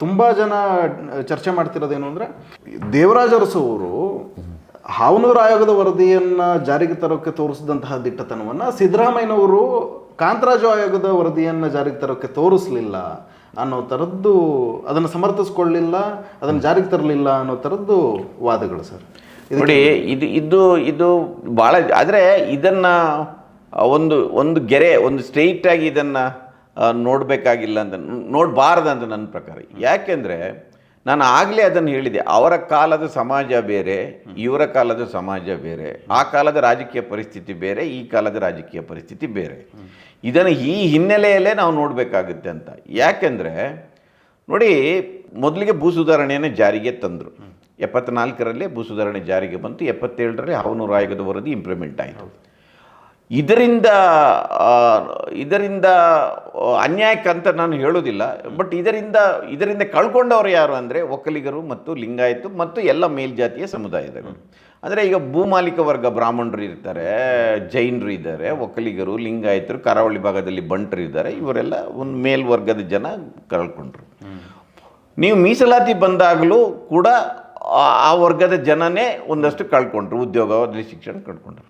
ತುಂಬ ಜನ ಚರ್ಚೆ ಮಾಡ್ತಿರೋದೇನು ಅಂದರೆ, ದೇವರಾಜ ಅರಸು ಅವರು ಹಾವನೂರು ಆಯೋಗದ ವರದಿಯನ್ನು ಜಾರಿಗೆ ತರೋಕ್ಕೆ ತೋರಿಸಿದಂತಹ ದಿಟ್ಟತನವನ್ನು ಸಿದ್ದರಾಮಯ್ಯನವರು ಕಾಂತರಾಜು ಆಯೋಗದ ವರದಿಯನ್ನು ಜಾರಿಗೆ ತರೋಕ್ಕೆ ತೋರಿಸಲಿಲ್ಲ ಅನ್ನೋ ಥರದ್ದು, ಅದನ್ನು ಸಮರ್ಥಿಸ್ಕೊಳ್ಳಿಲ್ಲ, ಅದನ್ನು ಜಾರಿಗೆ ತರಲಿಲ್ಲ ಅನ್ನೋ ಥರದ್ದು ವಾದಗಳು ಸರ್. ನೋಡಿ, ಇದು ಭಾಳ, ಆದರೆ ಇದನ್ನು ಒಂದು ಗೆರೆ, ಒಂದು ಸ್ಟ್ರೈಟಾಗಿ ಇದನ್ನು ನೋಡಬೇಕಾಗಿಲ್ಲ ಅಂತ, ನೋಡಬಾರ್ದಂತ ನನ್ನ ಪ್ರಕಾರ. ಯಾಕೆಂದರೆ ನಾನು ಆಗಲೇ ಅದನ್ನು ಹೇಳಿದೆ, ಅವರ ಕಾಲದ ಸಮಾಜ ಬೇರೆ, ಇವರ ಕಾಲದ ಸಮಾಜ ಬೇರೆ, ಆ ಕಾಲದ ರಾಜಕೀಯ ಪರಿಸ್ಥಿತಿ ಬೇರೆ, ಈ ಕಾಲದ ರಾಜಕೀಯ ಪರಿಸ್ಥಿತಿ ಬೇರೆ. ಇದನ್ನು ಈ ಹಿನ್ನೆಲೆಯಲ್ಲೇ ನಾವು ನೋಡಬೇಕಾಗುತ್ತೆ ಅಂತ. ಯಾಕೆಂದರೆ ನೋಡಿ, ಮೊದಲಿಗೆ ಭೂ ಸುಧಾರಣೆಯನ್ನು ಜಾರಿಗೆ ತಂದರು. 74ರಲ್ಲಿ ಭೂ ಸುಧಾರಣೆ ಜಾರಿಗೆ ಬಂತು, 77ರಲ್ಲಿ ಹಾವನೂರು ಆಯೋಗದ ವರದಿ ಇಂಪ್ಲಿಮೆಂಟ್ ಆಯಿತು. ಇದರಿಂದ ಅನ್ಯಾಯಕ್ಕಂತ ನಾನು ಹೇಳೋದಿಲ್ಲ, ಬಟ್ ಇದರಿಂದ ಕಳ್ಕೊಂಡವರು ಯಾರು ಅಂದರೆ ಒಕ್ಕಲಿಗರು ಮತ್ತು ಲಿಂಗಾಯತು ಮತ್ತು ಎಲ್ಲ ಮೇಲ್ಜಾತಿಯ ಸಮುದಾಯದವರು. ಅಂದರೆ ಈಗ ಭೂಮಾಲೀಕ ವರ್ಗ, ಬ್ರಾಹ್ಮಣರು ಇರ್ತಾರೆ, ಜೈನರು ಇದ್ದಾರೆ, ಒಕ್ಕಲಿಗರು, ಲಿಂಗಾಯತರು, ಕರಾವಳಿ ಭಾಗದಲ್ಲಿ ಬಂಟರು ಇದ್ದಾರೆ, ಇವರೆಲ್ಲ ಒಂದು ಮೇಲ್ವರ್ಗದ ಜನ ಕಳ್ಕೊಂಡ್ರು. ನೀವು ಮೀಸಲಾತಿ ಬಂದಾಗಲೂ ಕೂಡ ಆ ವರ್ಗದ ಜನನೇ ಒಂದಷ್ಟು ಕಳ್ಕೊಂಡ್ರು, ಉದ್ಯೋಗದಲ್ಲಿ ಶಿಕ್ಷಣ ಕಳ್ಕೊಂಡ್ರು.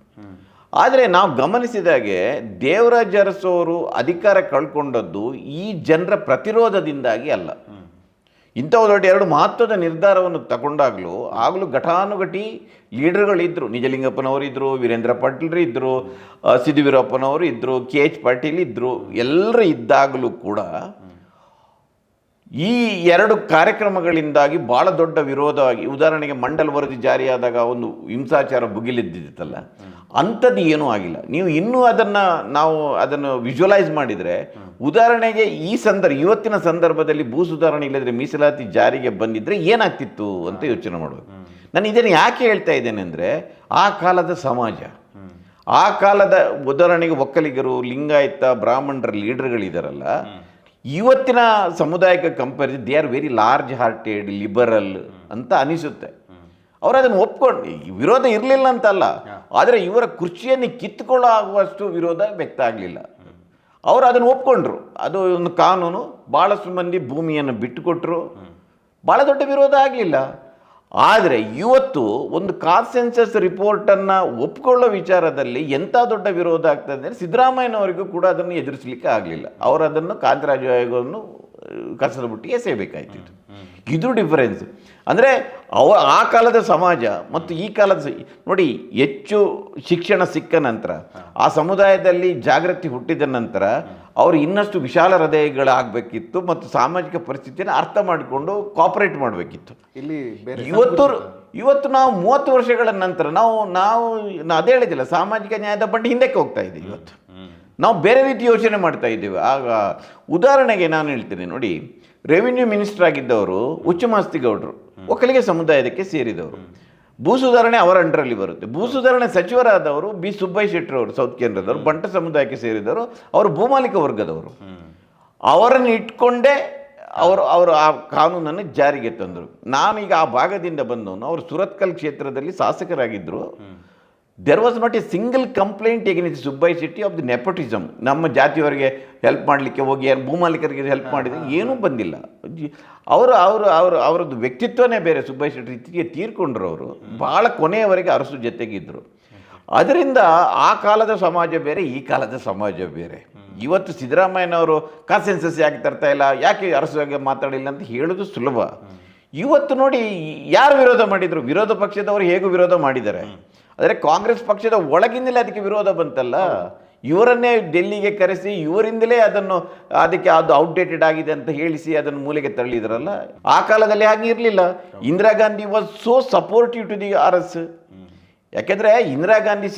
ಆದರೆ ನಾವು ಗಮನಿಸಿದಾಗೆ ದೇವರಾಜ ಅರಸು ಅವರು ಅಧಿಕಾರ ಕಳ್ಕೊಂಡದ್ದು ಈ ಜನರ ಪ್ರತಿರೋಧದಿಂದಾಗಿ ಅಲ್ಲ. ಇಂಥ ದೊಡ್ಡ ಎರಡು ಮಹತ್ವದ ನಿರ್ಧಾರವನ್ನು ಆಗಲೂ ಘಟಾನುಘಟಿ ಲೀಡರ್ಗಳಿದ್ದರು. ನಿಜಲಿಂಗಪ್ಪನವರು ಇದ್ದರು, ವೀರೇಂದ್ರ ಪಾಟೀಲ್ರು ಇದ್ದರು, ಸಿದ್ದವೀರಪ್ಪನವರು ಇದ್ದರು, KH ಪಾಟೀಲ್ ಇದ್ದರು. ಎಲ್ಲರೂ ಇದ್ದಾಗಲೂ ಕೂಡ ಈ ಎರಡು ಕಾರ್ಯಕ್ರಮಗಳಿಂದಾಗಿ ಭಾಳ ದೊಡ್ಡ ವಿರೋಧವಾಗಿ, ಉದಾಹರಣೆಗೆ ಮಂಡಲ್ ವರದಿ ಜಾರಿಯಾದಾಗ ಒಂದು ಹಿಂಸಾಚಾರ ಭುಗಿಲಿದ್ದಿತ್ತಲ್ಲ, ಅಂಥದ್ದು ಏನೂ ಆಗಿಲ್ಲ. ನೀವು ಇನ್ನೂ ಅದನ್ನು ವಿಜುವಲೈಸ್ ಮಾಡಿದರೆ, ಉದಾಹರಣೆಗೆ ಇವತ್ತಿನ ಸಂದರ್ಭದಲ್ಲಿ ಭೂ ಸುಧಾರಣೆ ಇಲ್ಲದ್ರೆ ಮೀಸಲಾತಿ ಜಾರಿಗೆ ಬಂದಿದ್ದರೆ ಏನಾಗ್ತಿತ್ತು ಅಂತ ಯೋಚನೆ ಮಾಡಬೇಕು. ನಾನು ಇದನ್ನು ಯಾಕೆ ಹೇಳ್ತಾ ಇದ್ದೇನೆ ಅಂದರೆ, ಆ ಕಾಲದ ಸಮಾಜ, ಆ ಕಾಲದ ಉದಾಹರಣೆಗೆ ಒಕ್ಕಲಿಗರು, ಲಿಂಗಾಯತ, ಬ್ರಾಹ್ಮಣರ ಲೀಡರ್ಗಳಿದಾರಲ್ಲ, ಇವತ್ತಿನ ಸಮುದಾಯಕ್ಕೆ ಕಂಪೇರಿಸಿ they are very large hearted, liberal ಅಂತ ಅನಿಸುತ್ತೆ. ಅವರು ಅದನ್ನು ಒಪ್ಕೊಂಡು, ವಿರೋಧ ಇರಲಿಲ್ಲ ಅಂತಲ್ಲ, ಆದರೆ ಇವರ ಕುರ್ಚಿಯನ್ನು ಕಿತ್ತುಕೊಳ್ಳೋ ಆಗುವಷ್ಟು ವಿರೋಧ ವ್ಯಕ್ತ ಆಗಲಿಲ್ಲ. ಅವರು ಅದನ್ನು ಒಪ್ಕೊಂಡ್ರು. ಅದು ಒಂದು ಕಾನೂನು, ಭಾಳಷ್ಟು ಮಂದಿ ಭೂಮಿಯನ್ನು ಬಿಟ್ಟುಕೊಟ್ರು, ಭಾಳ ದೊಡ್ಡ ವಿರೋಧ ಆಗಲಿಲ್ಲ. ಆದರೆ ಇವತ್ತು ಒಂದು ಕಾನ್ಸೆನ್ಸಸ್ ರಿಪೋರ್ಟನ್ನು ಒಪ್ಕೊಳ್ಳೋ ವಿಚಾರದಲ್ಲಿ ಎಂಥ ದೊಡ್ಡ ವಿರೋಧ ಆಗ್ತದೆ ಅಂದರೆ, ಸಿದ್ದರಾಮಯ್ಯನವರಿಗೂ ಕೂಡ ಅದನ್ನು ಎದುರಿಸಲಿಕ್ಕೆ ಆಗಲಿಲ್ಲ. ಅವರು ಅದನ್ನು ಕಾಂತರಾಜು ಆಯೋಗವನ್ನು ಕಸದ ಬುಟ್ಟಿಗೆ ಎಸೆಯಬೇಕಾಯ್ತು. ಇದು ಡಿಫರೆನ್ಸ್. ಅಂದರೆ ಆ ಕಾಲದ ಸಮಾಜ ಮತ್ತು ಈ ಕಾಲದ ನೋಡಿ, ಹೆಚ್ಚು ಶಿಕ್ಷಣ ಸಿಕ್ಕ ನಂತರ, ಆ ಸಮುದಾಯದಲ್ಲಿ ಜಾಗೃತಿ ಹುಟ್ಟಿದ ನಂತರ ಅವರು ಇನ್ನಷ್ಟು ವಿಶಾಲ ಹೃದಯಗಳಾಗಬೇಕಿತ್ತು ಮತ್ತು ಸಾಮಾಜಿಕ ಪರಿಸ್ಥಿತಿಯನ್ನು ಅರ್ಥ ಮಾಡಿಕೊಂಡು ಕೋಆಪರೇಟ್ ಮಾಡಬೇಕಿತ್ತು. ಇವತ್ತು ನಾವು 30 ವರ್ಷಗಳ ನಂತರ ನಾವು ಅದೇ ಹೇಳಿದಿಲ್ಲ, ಸಾಮಾಜಿಕ ನ್ಯಾಯದ ಬಂಡಿ ಹಿಂದಕ್ಕೆ ಹೋಗ್ತಾ ಇದ್ದೀವಿ. ಇವತ್ತು ನಾವು ಬೇರೆ ರೀತಿ ಯೋಚನೆ ಮಾಡ್ತಾ ಇದ್ದೀವಿ. ಆಗ ಉದಾಹರಣೆಗೆ ನಾನು ಹೇಳ್ತೀನಿ ನೋಡಿ, ರೆವಿನ್ಯೂ ಮಿನಿಸ್ಟರ್ ಆಗಿದ್ದವರು ಹುಚ್ಚಮಾಸ್ತಿಗೌಡರು, ಒಕ್ಕಲಿಗ ಸಮುದಾಯದಕ್ಕೆ ಸೇರಿದವರು. ಭೂ ಸುಧಾರಣೆ ಅವರ ಅಂಡರಲ್ಲಿ ಬರುತ್ತೆ. ಭೂ ಸುಧಾರಣೆ ಸಚಿವರಾದವರು ಬಿ ಸುಬ್ಬಯ್ಯ ಶೆಟ್ಟರ್ ಅವರು, ಸೌತ್ ಕೇಂದ್ರದವರು, ಬಂಟ ಸಮುದಾಯಕ್ಕೆ ಸೇರಿದವರು, ಅವರು ಭೂಮಾಲೀಕ ವರ್ಗದವರು. ಅವರನ್ನು ಇಟ್ಕೊಂಡೇ ಅವರು ಆ ಕಾನೂನನ್ನು ಜಾರಿಗೆ ತಂದರು. ನಾನೀಗ ಆ ಭಾಗದಿಂದ ಬಂದವನು. ಅವರು ಸುರತ್ಕಲ್ ಕ್ಷೇತ್ರದಲ್ಲಿ ಶಾಸಕರಾಗಿದ್ದರು. There was not a single complaint against Subbaiah Shetty of the nepotism. ನಮ್ಮ ಜಾತಿಯವರಿಗೆ ಹೆಲ್ಪ್ ಮಾಡಲಿಕ್ಕೆ ಹೋಗಿ ಭೂಮಾಲೀಕರಿಗೆ ಹೆಲ್ಪ್ ಮಾಡಿದರೆ ಏನೂ ಬಂದಿಲ್ಲ. ಅವರದ್ದು ವ್ಯಕ್ತಿತ್ವನೇ ಬೇರೆ. ಸುಬ್ಬಯ್ಯ ಶೆಟ್ಟಿ ಇತ್ತೀಚೆಗೆ ತೀರ್ಕೊಂಡ್ರು. ಅವರು ಭಾಳ ಕೊನೆಯವರೆಗೆ ಅರಸು ಜೊತೆಗಿದ್ದರು. ಅದರಿಂದ ಆ ಕಾಲದ ಸಮಾಜ ಬೇರೆ, ಈ ಕಾಲದ ಸಮಾಜ ಬೇರೆ. ಇವತ್ತು ಸಿದ್ದರಾಮಯ್ಯನವರು ಕಾನ್ಸೆನ್ಸಸ್ ಯಾಕೆ ತರ್ತಾ ಇಲ್ಲ, ಯಾಕೆ ಅರಸುಗೆ ಮಾತಾಡಿಲ್ಲ ಅಂತ ಹೇಳೋದು ಸುಲಭ. ಇವತ್ತು ನೋಡಿ, ಯಾರು ವಿರೋಧ ಮಾಡಿದರು? ವಿರೋಧ ಪಕ್ಷದವರು ಹೇಗೂ ವಿರೋಧ ಮಾಡಿದ್ದಾರೆ. ಆದರೆ ಕಾಂಗ್ರೆಸ್ ಪಕ್ಷದ ಒಳಗಿಂದಲೇ ಅದಕ್ಕೆ ವಿರೋಧ ಬಂತಲ್ಲ. ಇವರನ್ನೇ ಡೆಲ್ಲಿಗೆ ಕರೆಸಿ ಇವರಿಂದಲೇ ಅದಕ್ಕೆ ಅದು ಔಟ್ಡೇಟೆಡ್ ಆಗಿದೆ ಅಂತ ಹೇಳಿಸಿ ಅದನ್ನು ಮೂಲೆಗೆ ತಳ್ಳಿದ್ರಲ್ಲ. ಆ ಕಾಲದಲ್ಲಿ ಹಾಗೆ ಇರಲಿಲ್ಲ. Indira Gandhi was so supportive to the RS. ಯಾಕೆಂದರೆ ಇಂದಿರಾ ಗಾಂಧಿ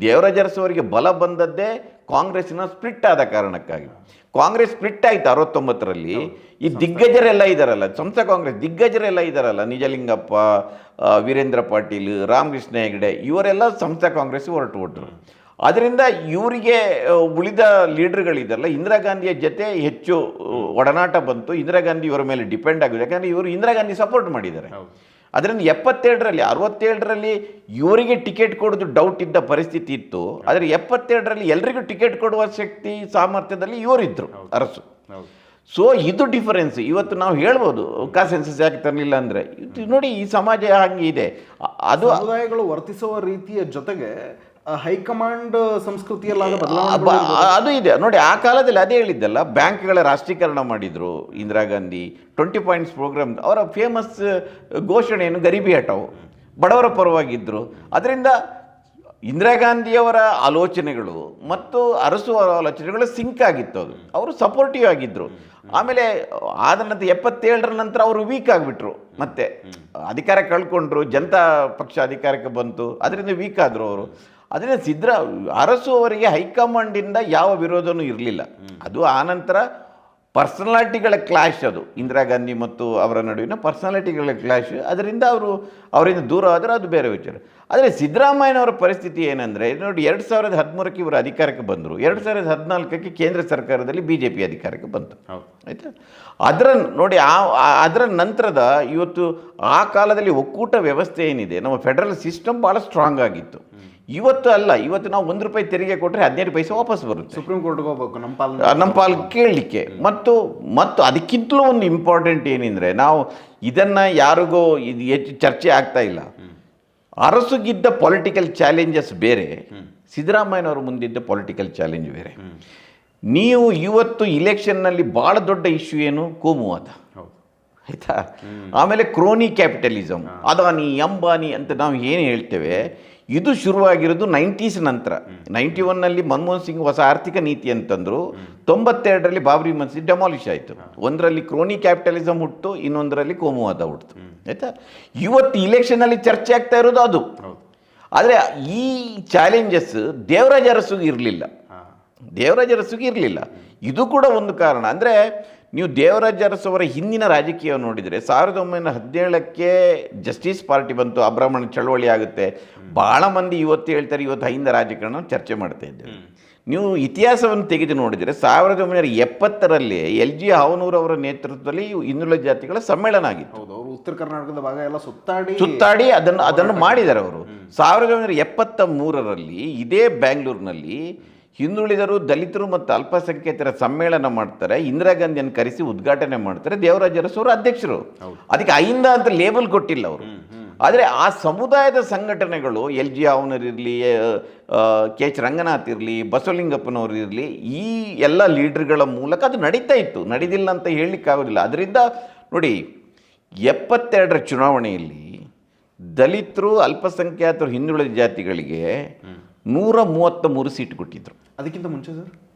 ದೇವರಾಜ ಅರಸು ಅವರಿಗೆ ಬಲ ಬಂದದ್ದೇ ಕಾಂಗ್ರೆಸ್ಸಿನ ಸ್ಪ್ಲಿಟ್ ಆದ ಕಾರಣಕ್ಕಾಗಿ. ಕಾಂಗ್ರೆಸ್ ಸ್ಪ್ಲಿಟ್ ಆಯಿತು 69ರಲ್ಲಿ. ಈ ದಿಗ್ಗಜರೆಲ್ಲ ಇದ್ದಾರಲ್ಲ, ಸಂಸ್ಥಾ ಕಾಂಗ್ರೆಸ್ ದಿಗ್ಗಜರೆಲ್ಲ ಇದ್ದಾರಲ್ಲ, ನಿಜಲಿಂಗಪ್ಪ, ವೀರೇಂದ್ರ ಪಾಟೀಲ್, ರಾಮಕೃಷ್ಣ ಹೆಗಡೆ, ಇವರೆಲ್ಲ ಸಂಸ್ಥಾ ಕಾಂಗ್ರೆಸ್ ಹೊರಟು. ಅದರಿಂದ ಇವರಿಗೆ ಉಳಿದ ಲೀಡರ್ಗಳಿದ್ದಾರಲ್ಲ, ಇಂದಿರಾ ಗಾಂಧಿಯ ಜೊತೆ ಹೆಚ್ಚು ಒಡನಾಟ ಬಂತು. ಇಂದಿರಾ ಗಾಂಧಿ ಇವರ ಮೇಲೆ ಡಿಪೆಂಡ್ ಆಗಿದೆ. ಯಾಕಂದರೆ ಇವರು ಇಂದಿರಾ ಗಾಂಧಿ ಸಪೋರ್ಟ್ ಮಾಡಿದ್ದಾರೆ. ಅದರಿಂದ 77ರಲ್ಲಿ 67ರಲ್ಲಿ ಇವರಿಗೆ ಟಿಕೆಟ್ ಕೊಡೋದು ಡೌಟ್ ಇದ್ದ ಪರಿಸ್ಥಿತಿ ಇತ್ತು. ಆದರೆ 72ರಲ್ಲಿ ಎಲ್ರಿಗೂ ಟಿಕೆಟ್ ಕೊಡುವ ಶಕ್ತಿ ಸಾಮರ್ಥ್ಯದಲ್ಲಿ ಇವರಿದ್ದರು, ಅರಸು. ಸೊ ಇದು ಡಿಫರೆನ್ಸ್. ಇವತ್ತು ನಾವು ಹೇಳ್ಬೋದು ಕಾಸ್ಟ್ ಸೆನ್ಸಸ್ ಯಾಕೆ ತರಲಿಲ್ಲ ಅಂದರೆ, ನೋಡಿ ಈ ಸಮಾಜ ಹಂಗೆ ಇದೆ. ಅದು ಸಮುದಾಯಗಳು ವರ್ತಿಸುವ ರೀತಿಯ ಜೊತೆಗೆ ಹೈಕಮಾಂಡ್ ಸಂಸ್ಕೃತಿಯಲ್ಲಾದ ಬದಲಾವಣೆ ಅದು ಇದೆ ನೋಡಿ. ಆ ಕಾಲದಲ್ಲಿ ಅದೇ ಹೇಳಿದ್ದಲ್ಲ, ಬ್ಯಾಂಕ್ಗಳ ರಾಷ್ಟ್ರೀಕರಣ ಮಾಡಿದರು ಇಂದಿರಾ ಗಾಂಧಿ. 20 ಪಾಯಿಂಟ್ಸ್ ಪ್ರೋಗ್ರಾಮ್, ಅವರ ಫೇಮಸ್ ಘೋಷಣೆಯನ್ನು ಗರೀಬಿ ಹಟಾವು, ಬಡವರ ಪರವಾಗಿದ್ದರು. ಅದರಿಂದ ಇಂದಿರಾ ಗಾಂಧಿಯವರ ಆಲೋಚನೆಗಳು ಮತ್ತು ಅರಸು ಆಲೋಚನೆಗಳು ಸಿಂಕ್ ಆಗಿತ್ತು. ಅದು ಅವರು ಸಪೋರ್ಟಿವ್ ಆಗಿದ್ದರು. ಆಮೇಲೆ ಆದ ನಂತರ 77ರ ನಂತರ ಅವರು ವೀಕ್ ಆಗಿಬಿಟ್ರು, ಮತ್ತೆ ಅಧಿಕಾರ ಕಳ್ಕೊಂಡ್ರು, ಜನತಾ ಪಕ್ಷ ಅಧಿಕಾರಕ್ಕೆ ಬಂತು, ಅದರಿಂದ ವೀಕ್ ಆದರು ಅವರು. ಅದರಿಂದ ಅರಸು ಅವರಿಗೆ ಹೈಕಮಾಂಡಿಂದ ಯಾವ ವಿರೋಧನೂ ಇರಲಿಲ್ಲ. ಅದು ಆನಂತರ ಪರ್ಸನಾಲಿಟಿಗಳ ಕ್ಲಾಶ್, ಅದು ಇಂದಿರಾ ಗಾಂಧಿ ಮತ್ತು ಅವರ ನಡುವಿನ ಪರ್ಸನಾಲಿಟಿಗಳ ಕ್ಲಾಶ್. ಅದರಿಂದ ಅವರಿಂದ ದೂರ ಆದರೆ ಅದು ಬೇರೆ ವಿಚಾರ. ಆದರೆ ಸಿದ್ದರಾಮಯ್ಯನವರ ಪರಿಸ್ಥಿತಿ ಏನಂದರೆ ನೋಡಿ, 2013ಕ್ಕೆ ಇವರು ಅಧಿಕಾರಕ್ಕೆ ಬಂದರು, 2014ಕ್ಕೆ ಕೇಂದ್ರ ಸರ್ಕಾರದಲ್ಲಿ BJP ಅಧಿಕಾರಕ್ಕೆ ಬಂತು, ಆಯಿತಾ. ನೋಡಿ ಅದರ ನಂತರದ ಇವತ್ತು ಆ ಕಾಲದಲ್ಲಿ ಒಕ್ಕೂಟ ವ್ಯವಸ್ಥೆ ಏನಿದೆ, ನಮ್ಮ ಫೆಡರಲ್ ಸಿಸ್ಟಮ್ ಭಾಳ ಸ್ಟ್ರಾಂಗ್ ಆಗಿತ್ತು. ಇವತ್ತು ಅಲ್ಲ, ಇವತ್ತು ನಾವು ₹1 ತೆರಿಗೆ ಕೊಟ್ಟರೆ 15 ಪೈಸೆ ವಾಪಸ್ ಬರುತ್ತೆ. ಸುಪ್ರೀಂ ಕೋರ್ಟ್ಗೆ ಹೋಗ್ಬೇಕು ನಮ್ಮ ಪಾಲ್ ಕೇಳಲಿಕ್ಕೆ. ಮತ್ತು ಅದಕ್ಕಿಂತಲೂ ಒಂದು ಇಂಪಾರ್ಟೆಂಟ್ ಏನೆಂದರೆ, ನಾವು ಇದನ್ನು ಯಾರಿಗೋ ಇದು ಹೆಚ್ಚು ಚರ್ಚೆ ಆಗ್ತಾ ಇಲ್ಲ. ಅರಸುಗಿದ್ದ ಪೊಲಿಟಿಕಲ್ ಚಾಲೆಂಜಸ್ ಬೇರೆ, ಸಿದ್ದರಾಮಯ್ಯನವರು ಮುಂದಿದ್ದ ಪೊಲಿಟಿಕಲ್ ಚಾಲೆಂಜ್ ಬೇರೆ. ನೀವು ಇವತ್ತು ಇಲೆಕ್ಷನ್ನಲ್ಲಿ ಭಾಳ ದೊಡ್ಡ ಇಶ್ಯೂ ಏನು, ಕೋಮುವಾದ, ಆಯಿತಾ. ಆಮೇಲೆ ಕ್ರೋನಿ ಕ್ಯಾಪಿಟಲಿಸಮ್, ಅದಾನಿ ಅಂಬಾನಿ ಅಂತ ನಾವು ಏನು ಹೇಳ್ತೇವೆ, ಇದು ಶುರುವಾಗಿರೋದು 90s ನಂತರ. 91ನಲ್ಲಿ ಮನಮೋಹನ್ ಸಿಂಗ್ ಹೊಸ ಆರ್ಥಿಕ ನೀತಿ ಅಂತಂದರು, 92ರಲ್ಲಿ ಬಾಬ್ರಿ ಮಸೀದಿ ಡೆಮಾಲಿಷ್ ಆಯಿತು. ಒಂದರಲ್ಲಿ ಕ್ರೋನಿ ಕ್ಯಾಪಿಟಲಿಸಮ್ ಹುಟ್ಟು, ಇನ್ನೊಂದರಲ್ಲಿ ಕೋಮುವಾದ ಹುಟ್ಟಿತು, ಆಯಿತಾ. ಇವತ್ತು ಇಲೆಕ್ಷನಲ್ಲಿ ಚರ್ಚೆ ಆಗ್ತಾ ಇರೋದು ಅದು. ಆದರೆ ಈ ಚಾಲೆಂಜಸ್ ದೇವರಾಜ ಅರಸುಗೆ ಇರಲಿಲ್ಲ, ಇದು ಕೂಡ ಒಂದು ಕಾರಣ. ಅಂದರೆ ನೀವು ದೇವರಾಜ ಅರಸು ಅವರ ಹಿಂದಿನ ರಾಜಕೀಯ ನೋಡಿದರೆ 1917ಕ್ಕೆ ಜಸ್ಟಿಸ್ ಪಾರ್ಟಿ ಬಂತು, ಅಬ್ರಾಹ್ಮಣ ಚಳವಳಿ ಆಗುತ್ತೆ. ಭಾಳ ಮಂದಿ ಇವತ್ತು ಹೇಳ್ತಾರೆ, ಇವತ್ತು ಹಿಂದೆ ರಾಜಕಾರಣ ಚರ್ಚೆ ಮಾಡ್ತಾ ಇದ್ದೇವೆ. ನೀವು ಇತಿಹಾಸವನ್ನು ತೆಗೆದು ನೋಡಿದರೆ 1970ರಲ್ಲಿ LG ಹಾವನೂರು ಅವರ ನೇತೃತ್ವದಲ್ಲಿ ಹಿಂದುಳಿದ ಜಾತಿಗಳ ಸಮ್ಮೇಳನ ಆಗಿತ್ತು. ಅವರು ಉತ್ತರ ಕರ್ನಾಟಕದ ಭಾಗ ಎಲ್ಲ ಸುತ್ತಾಡಿ ಅದನ್ನು ಮಾಡಿದ್ದಾರೆ ಅವರು. 1973ರಲ್ಲಿ ಇದೇ ಬ್ಯಾಂಗ್ಳೂರಿನಲ್ಲಿ ಹಿಂದುಳಿದರು, ದಲಿತರು ಮತ್ತು ಅಲ್ಪಸಂಖ್ಯಾತರ ಸಮ್ಮೇಳನ ಮಾಡ್ತಾರೆ. ಇಂದಿರಾ ಗಾಂಧಿಯನ್ನು ಕರೆಸಿ ಉದ್ಘಾಟನೆ ಮಾಡ್ತಾರೆ. ದೇವರಾಜ ಅರಸು ಅವರು ಅಧ್ಯಕ್ಷರು. ಅದಕ್ಕೆ ಅಹಿಂದ ಅಂತ ಲೇಬಲ್ ಕೊಟ್ಟಿಲ್ಲ ಅವರು. ಆದರೆ ಆ ಸಮುದಾಯದ ಸಂಘಟನೆಗಳು LG ಹಾವನೂರು ಇರಲಿ, KH ರಂಗನಾಥ್ ಇರಲಿ, ಬಸವಲಿಂಗಪ್ಪನವರು ಇರಲಿ, ಈ ಎಲ್ಲ ಲೀಡರ್ಗಳ ಮೂಲಕ ಅದು ನಡೀತಾ ಇತ್ತು. ನಡೆದಿಲ್ಲ ಅಂತ ಹೇಳಲಿಕ್ಕಾಗೋದಿಲ್ಲ. ಅದರಿಂದ ನೋಡಿ, 72ರ ಚುನಾವಣೆಯಲ್ಲಿ ದಲಿತರು, ಅಲ್ಪಸಂಖ್ಯಾತರು, ಹಿಂದುಳಿದ ಜಾತಿಗಳಿಗೆ 133 ಸೀಟ್ ಕೊಟ್ಟಿದ್ರು. ಅದಕ್ಕಿಂತ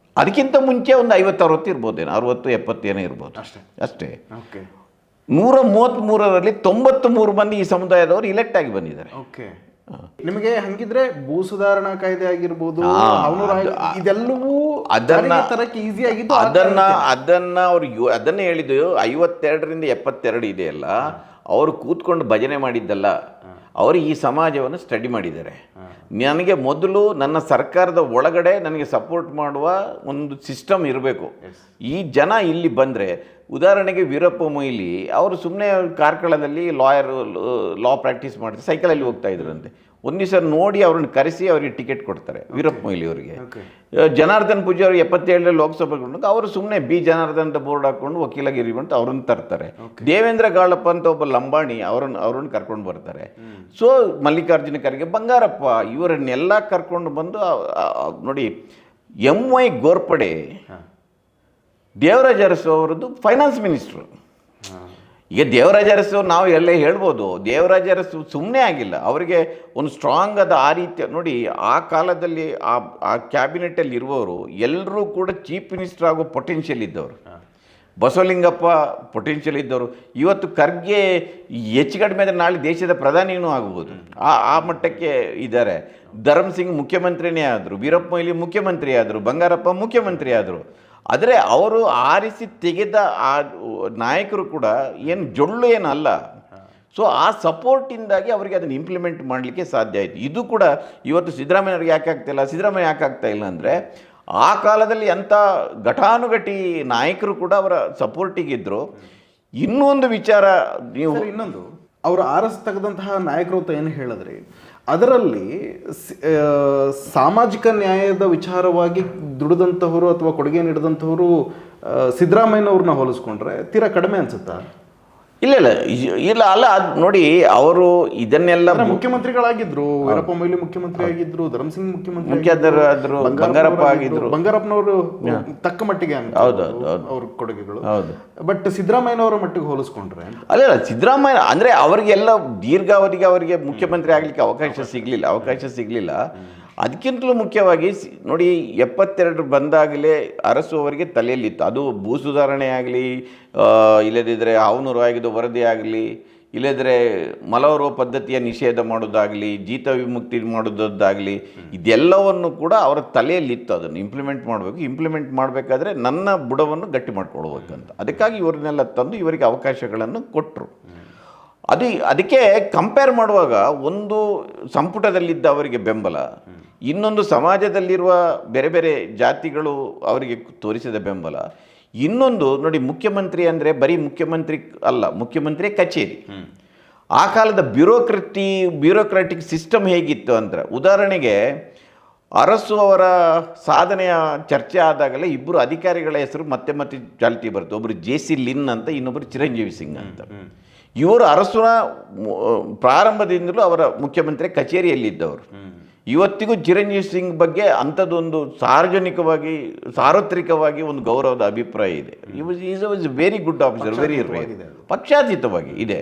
ಮುಂಚೆ ಒಂದು 50-60 ಇರ್ಬೋದೇನೋ, 60-70 ಏನೋ ಇರ್ಬೋದು ಅಷ್ಟೇ. 133ರಲ್ಲಿ 93 ಮಂದಿ ಈ ಸಮುದಾಯದವರು ಇಲೆಕ್ಟ್ ಆಗಿ ಬಂದಿದ್ದಾರೆ. ನಿಮಗೆ ಹಂಗಿದ್ರೆ ಭೂ ಸುಧಾರಣಾ ಕಾಯ್ದೆ ಆಗಿರ್ಬೋದು, ಇದೆಲ್ಲವೂ ಈಸಿ ಆಗಿದ್ದು. ಅದನ್ನ ಹೇಳಿದ್ದು 52ರಿಂದ 72 ಇದೆಯಲ್ಲ, ಅವರು ಕೂತ್ಕೊಂಡು ಭಜನೆ ಮಾಡಿದ್ದಲ್ಲ, ಅವರು ಈ ಸಮಾಜವನ್ನು ಸ್ಟಡಿ ಮಾಡಿದ್ದಾರೆ. ನನಗೆ ಮೊದಲು ನನ್ನ ಸರ್ಕಾರದ ಒಳಗಡೆ ನನಗೆ ಸಪೋರ್ಟ್ ಮಾಡುವ ಒಂದು ಸಿಸ್ಟಮ್ ಇರಬೇಕು. ಈ ಜನ ಇಲ್ಲಿ ಬಂದರೆ, ಉದಾಹರಣೆಗೆ ವೀರಪ್ಪ ಮೊಯ್ಲಿ ಅವರು ಸುಮ್ಮನೆ ಕಾರ್ಕಳದಲ್ಲಿ ಲಾ ಪ್ರಾಕ್ಟೀಸ್ ಮಾಡಿದ್ರೆ ಸೈಕಲಲ್ಲಿ ಹೋಗ್ತಾ ಇದ್ರಂತೆ. ಒಂದು ದಿವಸ ನೋಡಿ ಅವ್ರನ್ನ ಕರೆಸಿ ಅವರಿಗೆ ಟಿಕೆಟ್ ಕೊಡ್ತಾರೆ, ವೀರಪ್ಪ ಮೊಯ್ಲಿ ಅವರಿಗೆ. ಜನಾರ್ದನ್ ಪೂಜಾರಿ ಅವರು 77ರಲ್ಲಿ ಲೋಕಸಭೆಗೆ ಕೊಂಡಾಗ ಅವರು ಸುಮ್ಮನೆ ಜನಾರ್ದನ್ ಅಂತ ಬೋರ್ಡ್ ಹಾಕ್ಕೊಂಡು ವಕೀಲಗಿರಿ ಅಂತ ಅವ್ರನ್ನ ತರ್ತಾರೆ. ದೇವೇಂದ್ರ ಗಾಳಪ್ಪ ಅಂತ ಒಬ್ಬ ಲಂಬಾಣಿ ಅವ್ರನ್ನ ಕರ್ಕೊಂಡು ಬರ್ತಾರೆ. ಸೊ ಮಲ್ಲಿಕಾರ್ಜುನ ಖರ್ಗೆ, ಬಂಗಾರಪ್ಪ, ಇವರನ್ನೆಲ್ಲ ಕರ್ಕೊಂಡು ಬಂದು ನೋಡಿ, MY ಗೋರ್ಪಡೆ ದೇವರಾಜ ಅರಸು ಅವರದ್ದು ಫೈನಾನ್ಸ್ ಮಿನಿಸ್ಟ್ರು. ಈಗ ದೇವರಾಜ ಅರಸು ನಾವು ಎಲ್ಲ ಹೇಳ್ಬೋದು, ದೇವರಾಜ ಅರಸು ಸುಮ್ಮನೆ ಆಗಿಲ್ಲ, ಅವರಿಗೆ ಒಂದು ಸ್ಟ್ರಾಂಗ್ ಆದ ಆ ರೀತಿಯ ನೋಡಿ, ಆ ಕಾಲದಲ್ಲಿ ಆ ಕ್ಯಾಬಿನೆಟಲ್ಲಿ ಇರುವವರು ಎಲ್ಲರೂ ಕೂಡ ಚೀಫ್ ಮಿನಿಸ್ಟರ್ ಆಗೋ ಪೊಟೆನ್ಷಿಯಲ್ ಇದ್ದವರು. ಬಸವಲಿಂಗಪ್ಪ ಪೊಟೆನ್ಷಿಯಲ್ ಇದ್ದವರು. ಇವತ್ತು ಖರ್ಗೆ ಹೆಚ್ಚು ಕಡಿಮೆ ಆದರೆ ನಾಳೆ ದೇಶದ ಪ್ರಧಾನಿಯೂ ಆಗ್ಬೋದು, ಆ ಮಟ್ಟಕ್ಕೆ ಇದ್ದಾರೆ. ಧರ್ಮ್ ಸಿಂಗ್ ಮುಖ್ಯಮಂತ್ರಿನೇ ಆದರು, ವೀರಪ್ಪ ಮೊಯ್ಲಿ ಮುಖ್ಯಮಂತ್ರಿ ಆದರು, ಬಂಗಾರಪ್ಪ ಮುಖ್ಯಮಂತ್ರಿ ಆದರು. ಆದರೆ ಅವರು ಆರಿಸಿ ತೆಗೆದ ಆ ನಾಯಕರು ಕೂಡ ಏನು ಜೊಳ್ಳು ಏನಲ್ಲ. ಸೊ ಆ ಸಪೋರ್ಟಿಂದಾಗಿ ಅವರಿಗೆ ಅದನ್ನು ಇಂಪ್ಲಿಮೆಂಟ್ ಮಾಡಲಿಕ್ಕೆ ಸಾಧ್ಯ ಆಯಿತು. ಇದು ಕೂಡ ಇವತ್ತು ಸಿದ್ದರಾಮಯ್ಯವ್ರಿಗೆ ಯಾಕೆ ಆಗ್ತಾಯಿಲ್ಲ, ಸಿದ್ದರಾಮಯ್ಯ ಯಾಕೆ ಆಗ್ತಾಯಿಲ್ಲ ಅಂದರೆ, ಆ ಕಾಲದಲ್ಲಿ ಅಂಥ ಘಟಾನುಘಟಿ ನಾಯಕರು ಕೂಡ ಅವರ ಸಪೋರ್ಟಿಗಿದ್ದರು. ಇನ್ನೊಂದು ವಿಚಾರ, ಇನ್ನೊಂದು ಅವರು ಆರಿಸಿ ತೆಗೆದಂತಹ ನಾಯಕರು ಅಂತ ಏನು ಹೇಳಿದ್ರಿ, ಅದರಲ್ಲಿ ಸಾಮಾಜಿಕ ನ್ಯಾಯದ ವಿಚಾರವಾಗಿ ದುಡಿದಂಥವರು ಅಥವಾ ಕೊಡುಗೆ ನೀಡಿದಂಥವರು ಸಿದ್ದರಾಮಯ್ಯನವ್ರನ್ನ ಹೋಲಿಸ್ಕೊಂಡ್ರೆ ತೀರಾ ಕಡಿಮೆ ಅನ್ಸುತ್ತಾ? ಇಲ್ಲ ಅಲ್ಲ, ಅದು ನೋಡಿ, ಅವರು ಇದನ್ನೆಲ್ಲ ಮುಖ್ಯಮಂತ್ರಿಗಳಾಗಿದ್ರು, ವೀರಪ್ಪ ಮೊಯ್ಲಿ ಮುಖ್ಯಮಂತ್ರಿ ಆಗಿದ್ರು, ಧರ್ಮಸಿಂಗ್ ಮುಖ್ಯಮಂತ್ರಿ ಆದ್ರು, ಬಂಗಾರಪ್ಪ ಆಗಿದ್ರು. ಬಂಗಾರಪ್ಪನವರು ತಕ್ಕ ಮಟ್ಟಿಗೆ ಅವ್ರ ಕೊಡುಗೆಗಳು. ಬಟ್ ಸಿದ್ದರಾಮಯ್ಯನವರ ಮಟ್ಟಿಗೆ ಹೋಲಿಸ್ಕೊಂಡ್ರೆ ಅಲ್ಲ, ಸಿದ್ದರಾಮಯ್ಯ ಅಂದ್ರೆ ಅವರಿಗೆಲ್ಲ ದೀರ್ಘಾವಧಿಗೆ ಅವರಿಗೆ ಮುಖ್ಯಮಂತ್ರಿ ಆಗ್ಲಿಕ್ಕೆ ಅವಕಾಶ ಸಿಗ್ಲಿಲ್ಲ. ಅದಕ್ಕಿಂತಲೂ ಮುಖ್ಯವಾಗಿ ನೋಡಿ, 72 ಬಂದಾಗಲೇ ಅರಸು ಅವರಿಗೆ ತಲೆಯಲ್ಲಿತ್ತು. ಅದು ಭೂ ಸುಧಾರಣೆ ಆಗಲಿ, ಇಲ್ಲದಿದ್ದರೆ ಹಾವನೂರು ಆಯೋಗದ ವರದಿ ಆಗಲಿ, ಇಲ್ಲದಿದ್ದರೆ ಮಲವರೋ ಪದ್ಧತಿಯ ನಿಷೇಧ ಮಾಡೋದಾಗಲಿ, ಜೀತ ವಿಮುಕ್ತಿ ಮಾಡೋದಾಗಲಿ, ಇದೆಲ್ಲವನ್ನು ಕೂಡ ಅವರ ತಲೆಯಲ್ಲಿತ್ತು. ಅದನ್ನು ಇಂಪ್ಲಿಮೆಂಟ್ ಮಾಡಬೇಕಾದ್ರೆ ನನ್ನ ಬುಡವನ್ನು ಗಟ್ಟಿ ಮಾಡ್ಕೊಳ್ಬೇಕಂತ. ಅದಕ್ಕಾಗಿ ಇವ್ರನ್ನೆಲ್ಲ ತಂದು ಇವರಿಗೆ ಅವಕಾಶಗಳನ್ನು ಕೊಟ್ಟರು. ಅದಕ್ಕೆ ಕಂಪೇರ್ ಮಾಡುವಾಗ ಒಂದು ಸಂಪುಟದಲ್ಲಿದ್ದ ಅವರಿಗೆ ಬೆಂಬಲ, ಇನ್ನೊಂದು ಸಮಾಜದಲ್ಲಿರುವ ಬೇರೆ ಬೇರೆ ಜಾತಿಗಳು ಅವರಿಗೆ ತೋರಿಸಿದ ಬೆಂಬಲ, ಇನ್ನೊಂದು ನೋಡಿ, ಮುಖ್ಯಮಂತ್ರಿ ಅಂದರೆ ಬರೀ ಮುಖ್ಯಮಂತ್ರಿ ಅಲ್ಲ, ಮುಖ್ಯಮಂತ್ರಿ ಕಚೇರಿ. ಆ ಕಾಲದ ಬ್ಯೂರೋಕ್ರಾಟಿಕ್ ಸಿಸ್ಟಮ್ ಹೇಗಿತ್ತು ಅಂದರೆ, ಉದಾಹರಣೆಗೆ ಅರಸು ಅವರ ಸಾಧನೆಯ ಚರ್ಚೆ ಆದಾಗಲೇ ಇಬ್ಬರು ಅಧಿಕಾರಿಗಳ ಹೆಸರು ಮತ್ತೆ ಮತ್ತೆ ಚಾಲ್ತಿ ಬರುತ್ತೆ. ಒಬ್ಬರು JC ಲಿನ್ ಅಂತ, ಇನ್ನೊಬ್ಬರು ಚಿರಂಜೀವಿ ಸಿಂಗ್ ಅಂತ. ಇವರು ಅರಸುನ ಪ್ರಾರಂಭದಿಂದಲೂ ಅವರ ಮುಖ್ಯಮಂತ್ರಿ ಕಚೇರಿಯಲ್ಲಿದ್ದವರು. ಇವತ್ತಿಗೂ ಚಿರಂಜೀವಿ ಸಿಂಗ್ ಬಗ್ಗೆ ಅಂಥದ್ದೊಂದು ಸಾರ್ವತ್ರಿಕವಾಗಿ ಒಂದು ಗೌರವದ ಅಭಿಪ್ರಾಯ ಇದೆ. Is very good officer, very ಪಕ್ಷಾತೀತವಾಗಿ ಇದೆ.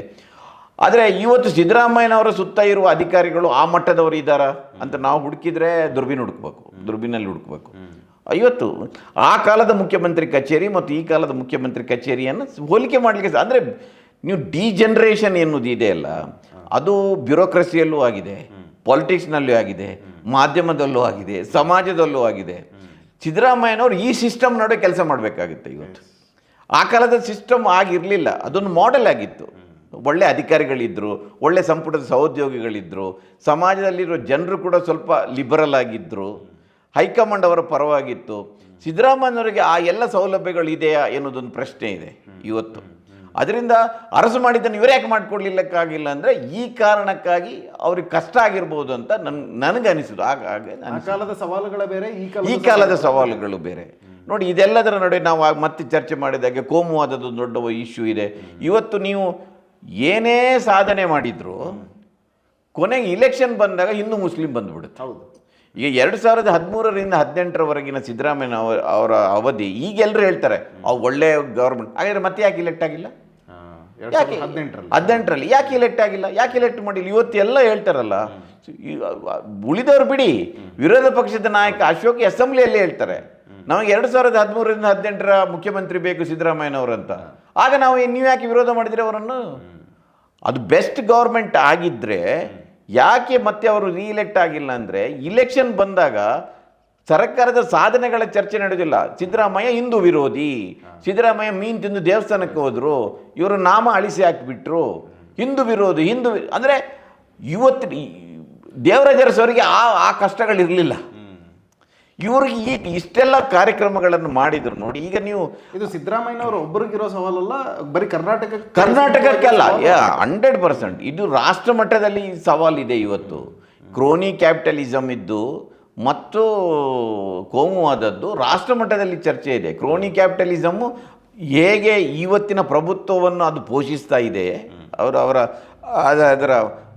ಆದರೆ ಇವತ್ತು ಸಿದ್ದರಾಮಯ್ಯನವರ ಸುತ್ತ ಇರುವ ಅಧಿಕಾರಿಗಳು ಆ ಮಟ್ಟದವರು ಇದ್ದಾರಾ ಅಂತ ನಾವು ಹುಡುಕಿದ್ರೆ ದುರ್ಬಿನಲ್ಲಿ ಹುಡುಕಬೇಕು. ಇವತ್ತು ಆ ಕಾಲದ ಮುಖ್ಯಮಂತ್ರಿ ಕಚೇರಿ ಮತ್ತು ಈ ಕಾಲದ ಮುಖ್ಯಮಂತ್ರಿ ಕಚೇರಿಯನ್ನು ಹೋಲಿಕೆ ಮಾಡಲಿಕ್ಕೆ ಅಂದರೆ, ನೀವು ಡಿಜನರೇಷನ್ ಎನ್ನುವುದು ಇದೆಯಲ್ಲ, ಅದು ಬ್ಯೂರೋಕ್ರಸಿಯಲ್ಲೂ ಆಗಿದೆ, ಪಾಲಿಟಿಕ್ಸ್ನಲ್ಲೂ ಆಗಿದೆ, ಮಾಧ್ಯಮದಲ್ಲೂ ಆಗಿದೆ, ಸಮಾಜದಲ್ಲೂ ಆಗಿದೆ. ಸಿದ್ದರಾಮಯ್ಯನವರು ಈ ಸಿಸ್ಟಮ್ ನಡುವೆ ಕೆಲಸ ಮಾಡಬೇಕಾಗುತ್ತೆ. ಇವತ್ತು ಆ ಕಾಲದ ಸಿಸ್ಟಮ್ ಆಗಿರಲಿಲ್ಲ, ಅದೊಂದು ಮಾಡೆಲ್ ಆಗಿತ್ತು. ಒಳ್ಳೆ ಅಧಿಕಾರಿಗಳಿದ್ದರು, ಒಳ್ಳೆ ಸಂಪುಟದ ಸಹೋದ್ಯೋಗಿಗಳಿದ್ದರು, ಸಮಾಜದಲ್ಲಿರೋ ಜನರು ಕೂಡ ಸ್ವಲ್ಪ ಲಿಬರಲ್ ಆಗಿದ್ದರು, ಹೈಕಮಾಂಡ್ ಅವರ ಪರವಾಗಿತ್ತು. ಸಿದ್ದರಾಮಯ್ಯನವರಿಗೆ ಆ ಎಲ್ಲ ಸೌಲಭ್ಯಗಳಿದೆಯಾ ಎನ್ನುವುದೊಂದು ಪ್ರಶ್ನೆ ಇದೆ ಇವತ್ತು. ಅದರಿಂದ ಅರಸು ಮಾಡಿದ್ದನ್ನು ಇವರೇ ಯಾಕೆ ಮಾಡಿಕೊಡ್ಲಿಕ್ಕಾಗಿಲ್ಲ ಅಂದರೆ, ಈ ಕಾರಣಕ್ಕಾಗಿ ಅವ್ರಿಗೆ ಕಷ್ಟ ಆಗಿರ್ಬೋದು ಅಂತ ನನಗೆ ಅನಿಸಿದ್ದು. ಹಾಗಾಗಿ ಆ ಕಾಲದ ಸವಾಲುಗಳ ಬೇರೆ, ಈ ಕಾಲದ ಸವಾಲುಗಳು ಬೇರೆ. ನೋಡಿ, ಇದೆಲ್ಲದರ ನಡುವೆ ನಾವು ಮತ್ತೆ ಚರ್ಚೆ ಮಾಡಿದಾಗೆ ಕೋಮುವಾದದ್ದು ದೊಡ್ಡ ಇಶ್ಯೂ ಇದೆ. ಇವತ್ತು ನೀವು ಏನೇ ಸಾಧನೆ ಮಾಡಿದ್ರು ಕೊನೆಗೆ ಇಲೆಕ್ಷನ್ ಬಂದಾಗ ಹಿಂದೂ ಮುಸ್ಲಿಂ ಬಂದುಬಿಡುತ್ತೆ. ಹೌದು. ಈಗ 2013ರಿಂದ 2018ರವರೆಗಿನ ಸಿದ್ದರಾಮಯ್ಯ ಅವರ ಅವಧಿ ಈಗೆಲ್ಲರೂ ಹೇಳ್ತಾರೆ ಒಳ್ಳೆ ಗೌರ್ಮೆಂಟ್. ಹಾಗಾದರೆ ಮತ್ತೆ ಯಾಕೆ ಇಲೆಕ್ಟ್ ಆಗಿಲ್ಲ? 2018ರಲ್ಲಿ ಯಾಕೆ ಇಲೆಕ್ಟ್ ಆಗಿಲ್ಲ? ಯಾಕೆ ಇಲೆಕ್ಟ್ ಮಾಡಿಲ್ಲ? ಇವತ್ತು ಎಲ್ಲ ಹೇಳ್ತಾರಲ್ಲ, ಉಳಿದವರು ಬಿಡಿ, ವಿರೋಧ ಪಕ್ಷದ ನಾಯಕ ಅಶೋಕ್ ಅಸೆಂಬ್ಲಿಯಲ್ಲಿ ಹೇಳ್ತಾರೆ ನಮಗೆ 2013ರಿಂದ 2018ರ ಮುಖ್ಯಮಂತ್ರಿ ಬೇಕು ಸಿದ್ದರಾಮಯ್ಯನವರಂತ. ಆಗ ನೀವು ಯಾಕೆ ವಿರೋಧ ಮಾಡಿದ್ರೆ ಅವರನ್ನು? ಅದು ಬೆಸ್ಟ್ ಗೌರ್ಮೆಂಟ್ ಆಗಿದ್ದರೆ ಯಾಕೆ ಮತ್ತೆ ಅವರು ರೀಎಲೆಕ್ಟ್ ಆಗಿಲ್ಲ ಅಂದರೆ, ಇಲೆಕ್ಷನ್ ಬಂದಾಗ ಸರ್ಕಾರದ ಸಾಧನೆಗಳ ಚರ್ಚೆ ನಡೆದಿಲ್ಲ. ಸಿದ್ದರಾಮಯ್ಯ ಹಿಂದೂ ವಿರೋಧಿ, ಸಿದ್ದರಾಮಯ್ಯ ಮೀನು ತಿಂದು ದೇವಸ್ಥಾನಕ್ಕೆ ಹೋದರು, ಇವರು ನಾಮ ಅಳಿಸಿ ಹಾಕಿಬಿಟ್ರು, ಹಿಂದೂ ವಿರೋಧಿ ಅಂದರೆ ಇವತ್ತು ದೇವರಾಜ ಅರಸವರಿಗೆ ಆ ಕಷ್ಟಗಳಿರಲಿಲ್ಲ. ಇವ್ರಿಗೆ ಇಷ್ಟೆಲ್ಲ ಕಾರ್ಯಕ್ರಮಗಳನ್ನು ಮಾಡಿದ್ರು. ನೋಡಿ, ಈಗ ನೀವು ಇದು ಸಿದ್ದರಾಮಯ್ಯನವರು ಒಬ್ಬರಿಗಿರೋ ಸವಾಲಲ್ಲ, ಬರೀ ಕರ್ನಾಟಕಕ್ಕೆಲ್ಲ 100%. ಇದು ರಾಷ್ಟ್ರ ಮಟ್ಟದಲ್ಲಿ ಸವಾಲಿದೆ. ಇವತ್ತು ಕ್ರೋನಿ ಕ್ಯಾಪಿಟಲಿಸಮ್ ಇದ್ದು ಮತ್ತು ಕೋಮುವಾದದ್ದು ರಾಷ್ಟ್ರ ಮಟ್ಟದಲ್ಲಿ ಚರ್ಚೆ ಇದೆ. ಕ್ರೋನಿ ಕ್ಯಾಪಿಟಲಿಸಮ್ಮು ಹೇಗೆ ಇವತ್ತಿನ ಪ್ರಭುತ್ವವನ್ನು ಅದು ಪೋಷಿಸ್ತಾ ಇದೆ, ಅದರ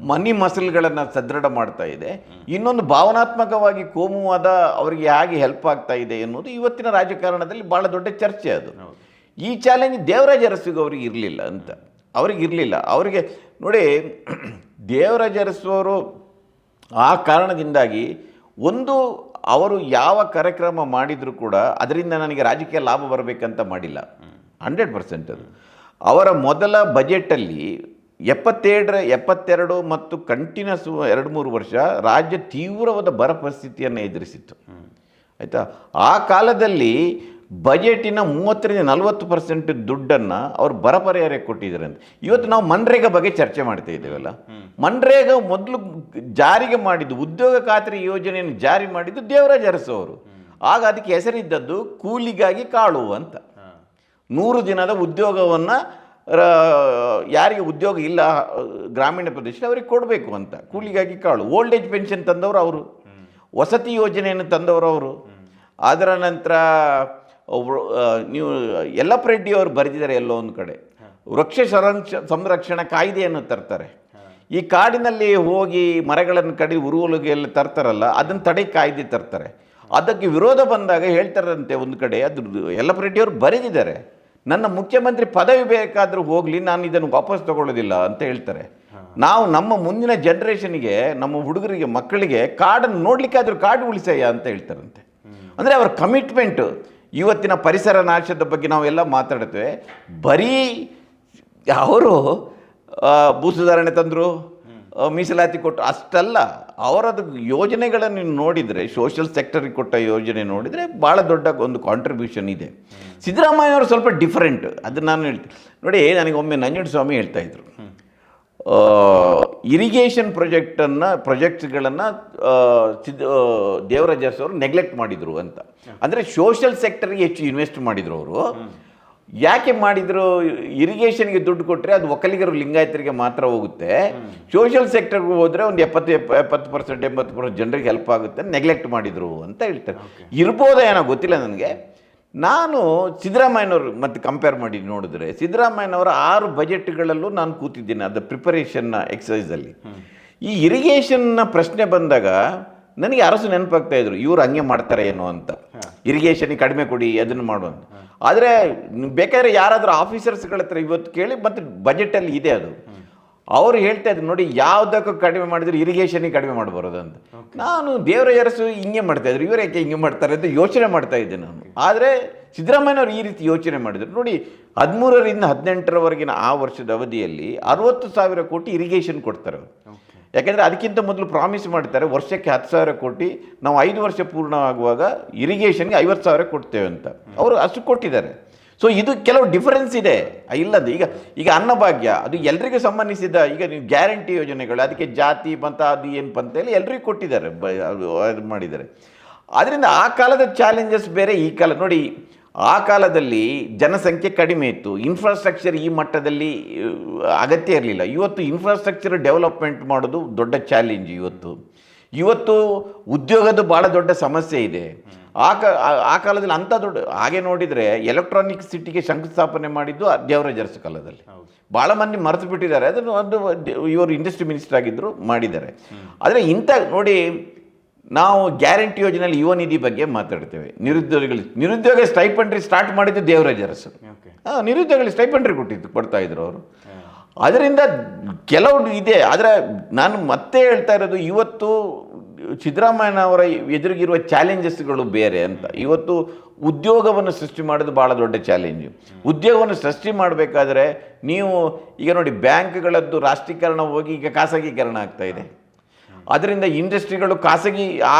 ಮನಿ ಮಸಲ್ಗಳನ್ನು ಸದೃಢ ಮಾಡ್ತಾ ಇದೆ. ಇನ್ನೊಂದು ಭಾವನಾತ್ಮಕವಾಗಿ ಕೋಮುವಾದ ಅವರಿಗೆ ಹೇಗೆ ಹೆಲ್ಪ್ ಆಗ್ತಾ ಇದೆ ಎನ್ನುವುದು ಇವತ್ತಿನ ರಾಜಕಾರಣದಲ್ಲಿ ಭಾಳ ದೊಡ್ಡ ಚರ್ಚೆ. ಅದು ಈ ಚಾಲೆಂಜ್ ದೇವರಾಜ ಅರಸಿಗೂ ಅವ್ರಿಗೆ ಇರಲಿಲ್ಲ ಅಂತ. ಅವರಿಗೆ ನೋಡಿ, ದೇವರಾಜ ಅರಸು ಆ ಕಾರಣದಿಂದಾಗಿ ಅವರು ಯಾವ ಕಾರ್ಯಕ್ರಮ ಮಾಡಿದರೂ ಕೂಡ ಅದರಿಂದ ನನಗೆ ರಾಜಕೀಯ ಲಾಭ ಬರಬೇಕಂತ ಮಾಡಿಲ್ಲ. 100% ಅದು ಅವರ ಮೊದಲ ಬಜೆಟಲ್ಲಿ 72 ಮತ್ತು ಕಂಟಿನ್ಯೂಸ್ 2-3 ವರ್ಷ ರಾಜ್ಯ ತೀವ್ರವಾದ ಬರ ಪರಿಸ್ಥಿತಿಯನ್ನು ಎದುರಿಸಿತ್ತು. ಆಯಿತಾ? ಆ ಕಾಲದಲ್ಲಿ ಬಜೆಟಿನ 30-40% ದುಡ್ಡನ್ನು ಅವರು ಬರ ಪರಿಹಾರಕ್ಕೆ ಕೊಟ್ಟಿದ್ದಾರೆ ಅಂತ. ಇವತ್ತು ನಾವು ಮನ್ರೇಗಾ ಬಗ್ಗೆ ಚರ್ಚೆ ಮಾಡ್ತಾ ಇದ್ದೇವಲ್ಲ, ಮನ್ರೇಗಾ ಮೊದಲು ಜಾರಿಗೆ ಮಾಡಿದ್ದು, ಉದ್ಯೋಗ ಖಾತ್ರಿ ಯೋಜನೆಯನ್ನು ಜಾರಿ ಮಾಡಿದ್ದು ದೇವರಾಜ ಅರಸು ಅವರು. ಆಗ ಅದಕ್ಕೆ ಹೆಸರಿದ್ದದ್ದು ಕೂಲಿಗಾಗಿ ಕಾಳು ಅಂತ. 100 ದಿನದ ಉದ್ಯೋಗವನ್ನು ಯಾರಿಗೆ ಉದ್ಯೋಗ ಇಲ್ಲ ಗ್ರಾಮೀಣ ಪ್ರದೇಶ ಅವರಿಗೆ ಕೊಡಬೇಕು ಅಂತ, ಕೂಲಿಗಾಗಿ ಕಾಳು. ಓಲ್ಡ್ ಏಜ್ ಪೆನ್ಷನ್ ತಂದವರು ಅವರು, ವಸತಿ ಯೋಜನೆಯನ್ನು ತಂದವರು ಅವರು. ಅದರ ನಂತರ ನೀವು ಯಲ್ಲಪ್ಪ ರೆಡ್ಡಿ ಅವರು ಬರೆದಿದ್ದಾರೆ ಎಲ್ಲೋ ಒಂದು ಕಡೆ, ವೃಕ್ಷ ಸಂರಕ್ಷಣಾ ಕಾಯ್ದೆಯನ್ನು ತರ್ತಾರೆ. ಈ ಕಾಡಿನಲ್ಲಿ ಹೋಗಿ ಮರಗಳನ್ನು ಕಡಿದು ಉರುವಲುಗೆಲ್ಲ ತರ್ತಾರಲ್ಲ, ಅದನ್ನು ತಡೆ ಕಾಯ್ದೆ ತರ್ತಾರೆ. ಅದಕ್ಕೆ ವಿರೋಧ ಬಂದಾಗ ಹೇಳ್ತಾರಂತೆ ಒಂದು ಕಡೆ, ಅದು ಯಲ್ಲಪ್ಪ ರೆಡ್ಡಿಯವರು ಬರೆದಿದ್ದಾರೆ, ನನ್ನ ಮುಖ್ಯಮಂತ್ರಿ ಪದವಿ ಬೇಕಾದರೂ ಹೋಗಲಿ, ನಾನು ಇದನ್ನು ವಾಪಸ್ ತಗೊಳ್ಳೋದಿಲ್ಲ ಅಂತ ಹೇಳ್ತಾರೆ. ನಾವು ನಮ್ಮ ಮುಂದಿನ ಜನ್ರೇಷನ್ಗೆ, ನಮ್ಮ ಹುಡುಗರಿಗೆ, ಮಕ್ಕಳಿಗೆ ಕಾಡನ್ನು ನೋಡಲಿಕ್ಕಾದ್ರೂ ಕಾಡು ಉಳಿಸಯ್ಯ ಅಂತ ಹೇಳ್ತಾರಂತೆ. ಅಂದರೆ ಅವರ ಕಮಿಟ್ಮೆಂಟು. ಇವತ್ತಿನ ಪರಿಸರ ನಾಶದ ಬಗ್ಗೆ ನಾವೆಲ್ಲ ಮಾತಾಡ್ತೇವೆ, ಬರೀ ಅವರು ಭೂ ಸುಧಾರಣೆ ತಂದರು, ಮೀಸಲಾತಿ ಕೊಟ್ಟು ಅಷ್ಟಲ್ಲ, ಅವರದ್ದು ಯೋಜನೆಗಳನ್ನು ನೋಡಿದರೆ, ಸೋಷಿಯಲ್ ಸೆಕ್ಟರಿಗೆ ಕೊಟ್ಟ ಯೋಜನೆ ನೋಡಿದರೆ ಭಾಳ ದೊಡ್ಡ ಒಂದು ಕಾಂಟ್ರಿಬ್ಯೂಷನ್ ಇದೆ. ಸಿದ್ದರಾಮಯ್ಯವರು ಸ್ವಲ್ಪ ಡಿಫರೆಂಟ್, ಅದು ನಾನು ಹೇಳ್ತೀನಿ ನೋಡಿ. ನನಗೆ ಒಮ್ಮೆ ನಂಜುಂಡಸ್ವಾಮಿ ಹೇಳ್ತಾಯಿದ್ರು, ಇರಿಗೇಷನ್ ಪ್ರಾಜೆಕ್ಟ್ಸ್ಗಳನ್ನು ದೇವರಾಜ ಅರಸು ಅವರು ನೆಗ್ಲೆಕ್ಟ್ ಮಾಡಿದರು ಅಂತ. ಅಂದರೆ ಸೋಷಿಯಲ್ ಸೆಕ್ಟರ್ಗೆ ಹೆಚ್ಚು ಇನ್ವೆಸ್ಟ್ ಮಾಡಿದರು ಅವರು. ಯಾಕೆ ಮಾಡಿದರು? ಇರಿಗೇಷನ್ಗೆ ದುಡ್ಡು ಕೊಟ್ಟರೆ ಅದು ಒಕ್ಕಲಿಗರು, ಲಿಂಗಾಯತರಿಗೆ ಮಾತ್ರ ಹೋಗುತ್ತೆ. ಸೋಷಿಯಲ್ ಸೆಕ್ಟರ್ಗೆ ಹೋದರೆ ಒಂದು 70% 80% ಜನರಿಗೆ ಹೆಲ್ಪ್ ಆಗುತ್ತೆ, ನೆಗ್ಲೆಕ್ಟ್ ಮಾಡಿದರು ಅಂತ ಹೇಳ್ತಾರೆ. ಇರ್ಬೋದಾ ಏನೋ ಗೊತ್ತಿಲ್ಲ ನನಗೆ. ನಾನು ಸಿದ್ದರಾಮಯ್ಯನವರು ಮತ್ತು ಕಂಪೇರ್ ಮಾಡಿ ನೋಡಿದ್ರೆ, ಸಿದ್ದರಾಮಯ್ಯನವರ 6 ಬಜೆಟ್ಗಳಲ್ಲೂ ನಾನು ಕೂತಿದ್ದೀನಿ ಅದು ಪ್ರಿಪರೇಷನ್ನ ಎಕ್ಸಸೈಸಲ್ಲಿ. ಈ ಇರಿಗೇಷನ್ನ ಪ್ರಶ್ನೆ ಬಂದಾಗ ನನಗೆ ಅರಸು ನೆನಪಾಗ್ತಾ ಇದ್ರು, ಇವರು ಹಂಗೆ ಮಾಡ್ತಾರೆ ಏನೋ ಅಂತ, ಇರಿಗೇಷನಿಗೆ ಕಡಿಮೆ ಕೊಡಿ, ಅದನ್ನು ಮಾಡುವಂತ. ಆದರೆ ಬೇಕಾದರೆ ಯಾರಾದರೂ ಆಫೀಸರ್ಸ್ಗಳ ಹತ್ರ ಇವತ್ತು ಕೇಳಿ, ಮತ್ತು ಬಜೆಟಲ್ಲಿ ಇದೆ ಅದು. ಅವರು ಹೇಳ್ತಾ ಇದ್ರು ನೋಡಿ, ಯಾವುದಕ್ಕೂ ಕಡಿಮೆ ಮಾಡಿದ್ರೆ ಇರಿಗೇಷನಿಗೆ ಕಡಿಮೆ ಮಾಡಬಾರದು ಅಂತ. ನಾನು ದೇವರಾಜ ಅರಸು ಹಿಂಗೆ ಮಾಡ್ತಾಯಿದ್ರು, ಇವರು ಯಾಕೆ ಹಿಂಗೆ ಮಾಡ್ತಾರೆ ಅಂತ ಯೋಚನೆ ಮಾಡ್ತಾ ಇದ್ದೆ ನಾನು. ಆದರೆ ಸಿದ್ದರಾಮಯ್ಯನವರು ಈ ರೀತಿ ಯೋಚನೆ ಮಾಡಿದರು ನೋಡಿ. 13ರಿಂದ 18ರವರೆಗಿನ ಆ ವರ್ಷದ ಅವಧಿಯಲ್ಲಿ 60,000 ಕೋಟಿ ಇರಿಗೇಷನ್ ಕೊಡ್ತಾರೆ ಅವರು. ಯಾಕೆಂದರೆ ಅದಕ್ಕಿಂತ ಮೊದಲು ಪ್ರಾಮಿಸ್ ಮಾಡ್ತಾರೆ, ವರ್ಷಕ್ಕೆ 10,000 ಕೋಟಿ, ನಾವು 5 ವರ್ಷ ಪೂರ್ಣ ಆಗುವಾಗ ಇರಿಗೇಷನ್ಗೆ 50,000 ಕೊಡ್ತೇವೆ ಅಂತ. ಅವರು ಅಷ್ಟು ಕೊಟ್ಟಿದ್ದಾರೆ. ಸೊ ಇದು ಕೆಲವು ಡಿಫರೆನ್ಸ್ ಇದೆ, ಇಲ್ಲದು. ಈಗ ಅನ್ನಭಾಗ್ಯ ಅದು ಎಲ್ರಿಗೂ ಸಂಬಂಧಿಸಿದ. ಈಗ ನೀವು ಗ್ಯಾರಂಟಿ ಯೋಜನೆಗಳು, ಅದಕ್ಕೆ ಜಾತಿ ಪಂಥ ಅದು ಏನು ಪಂಥ ಇಲ್ಲ, ಎಲ್ರಿಗೂ ಕೊಟ್ಟಿದ್ದಾರೆ, ಅದು ಮಾಡಿದ್ದಾರೆ. ಆದ್ದರಿಂದ ಆ ಕಾಲದ ಚಾಲೆಂಜಸ್ ಬೇರೆ, ಈ ಕಾಲ ನೋಡಿ. ಆ ಕಾಲದಲ್ಲಿ ಜನಸಂಖ್ಯೆ ಕಡಿಮೆ ಇತ್ತು, ಇನ್ಫ್ರಾಸ್ಟ್ರಕ್ಚರ್ ಈ ಮಟ್ಟದಲ್ಲಿ ಅಗತ್ಯ ಇರಲಿಲ್ಲ. ಇವತ್ತು ಇನ್ಫ್ರಾಸ್ಟ್ರಕ್ಚರ್ ಡೆವಲಪ್ಮೆಂಟ್ ಮಾಡೋದು ದೊಡ್ಡ ಚಾಲೆಂಜ್. ಇವತ್ತು ಉದ್ಯೋಗದ ಭಾಳ ದೊಡ್ಡ ಸಮಸ್ಯೆ ಇದೆ. ಆ ಕಾಲದಲ್ಲಿ ಅಂಥ ದೊಡ್ಡ, ಹಾಗೆ ನೋಡಿದರೆ ಎಲೆಕ್ಟ್ರಾನಿಕ್ ಸಿಟಿಗೆ ಶಂಕುಸ್ಥಾಪನೆ ಮಾಡಿದ್ದು ದೇವರಾಜ ಅರಸು ಕಾಲದಲ್ಲಿ. ಭಾಳ ಮಂದಿ ಮರೆತು ಬಿಟ್ಟಿದ್ದಾರೆ ಅದನ್ನು. ಇವರು ಇಂಡಸ್ಟ್ರಿ ಮಿನಿಸ್ಟರ್ ಆಗಿದ್ದರು, ಮಾಡಿದ್ದಾರೆ. ಆದರೆ ಇಂಥ ನೋಡಿ, ನಾವು ಗ್ಯಾರಂಟಿ ಯೋಜನೆಯಲ್ಲಿ ಯುವ ನಿಧಿ ಬಗ್ಗೆ ಮಾತಾಡ್ತೇವೆ. ನಿರುದ್ಯೋಗ ಸ್ಟೈಪಂಡ್ರಿ ಸ್ಟಾರ್ಟ್ ಮಾಡಿದ್ದು ದೇವರಾಜ ಅರಸು. ನಿರುದ್ಯೋಗಗಳಿಗೆ ಸ್ಟೈಪಂಡ್ರಿ ಕೊಡ್ತಾಯಿದ್ರು ಅವರು. ಅದರಿಂದ ಕೆಲವು ಇದೆ. ಆದರೆ ನಾನು ಮತ್ತೆ ಹೇಳ್ತಾ ಇರೋದು, ಇವತ್ತು ಸಿದ್ದರಾಮಯ್ಯನವರ ಎದುರಿಗಿರುವ ಚಾಲೆಂಜಸ್ಗಳು ಬೇರೆ ಅಂತ. ಇವತ್ತು ಉದ್ಯೋಗವನ್ನು ಸೃಷ್ಟಿ ಮಾಡೋದು ಭಾಳ ದೊಡ್ಡ ಚಾಲೆಂಜು. ಉದ್ಯೋಗವನ್ನು ಸೃಷ್ಟಿ ಮಾಡಬೇಕಾದ್ರೆ ನೀವು ಈಗ ನೋಡಿ, ಬ್ಯಾಂಕ್ಗಳದ್ದು ರಾಷ್ಟ್ರೀಕರಣ ಹೋಗಿ ಈಗ ಖಾಸಗೀಕರಣ ಆಗ್ತಾ ಇದೆ. ಅದರಿಂದ ಇಂಡಸ್ಟ್ರಿಗಳು ಖಾಸಗಿ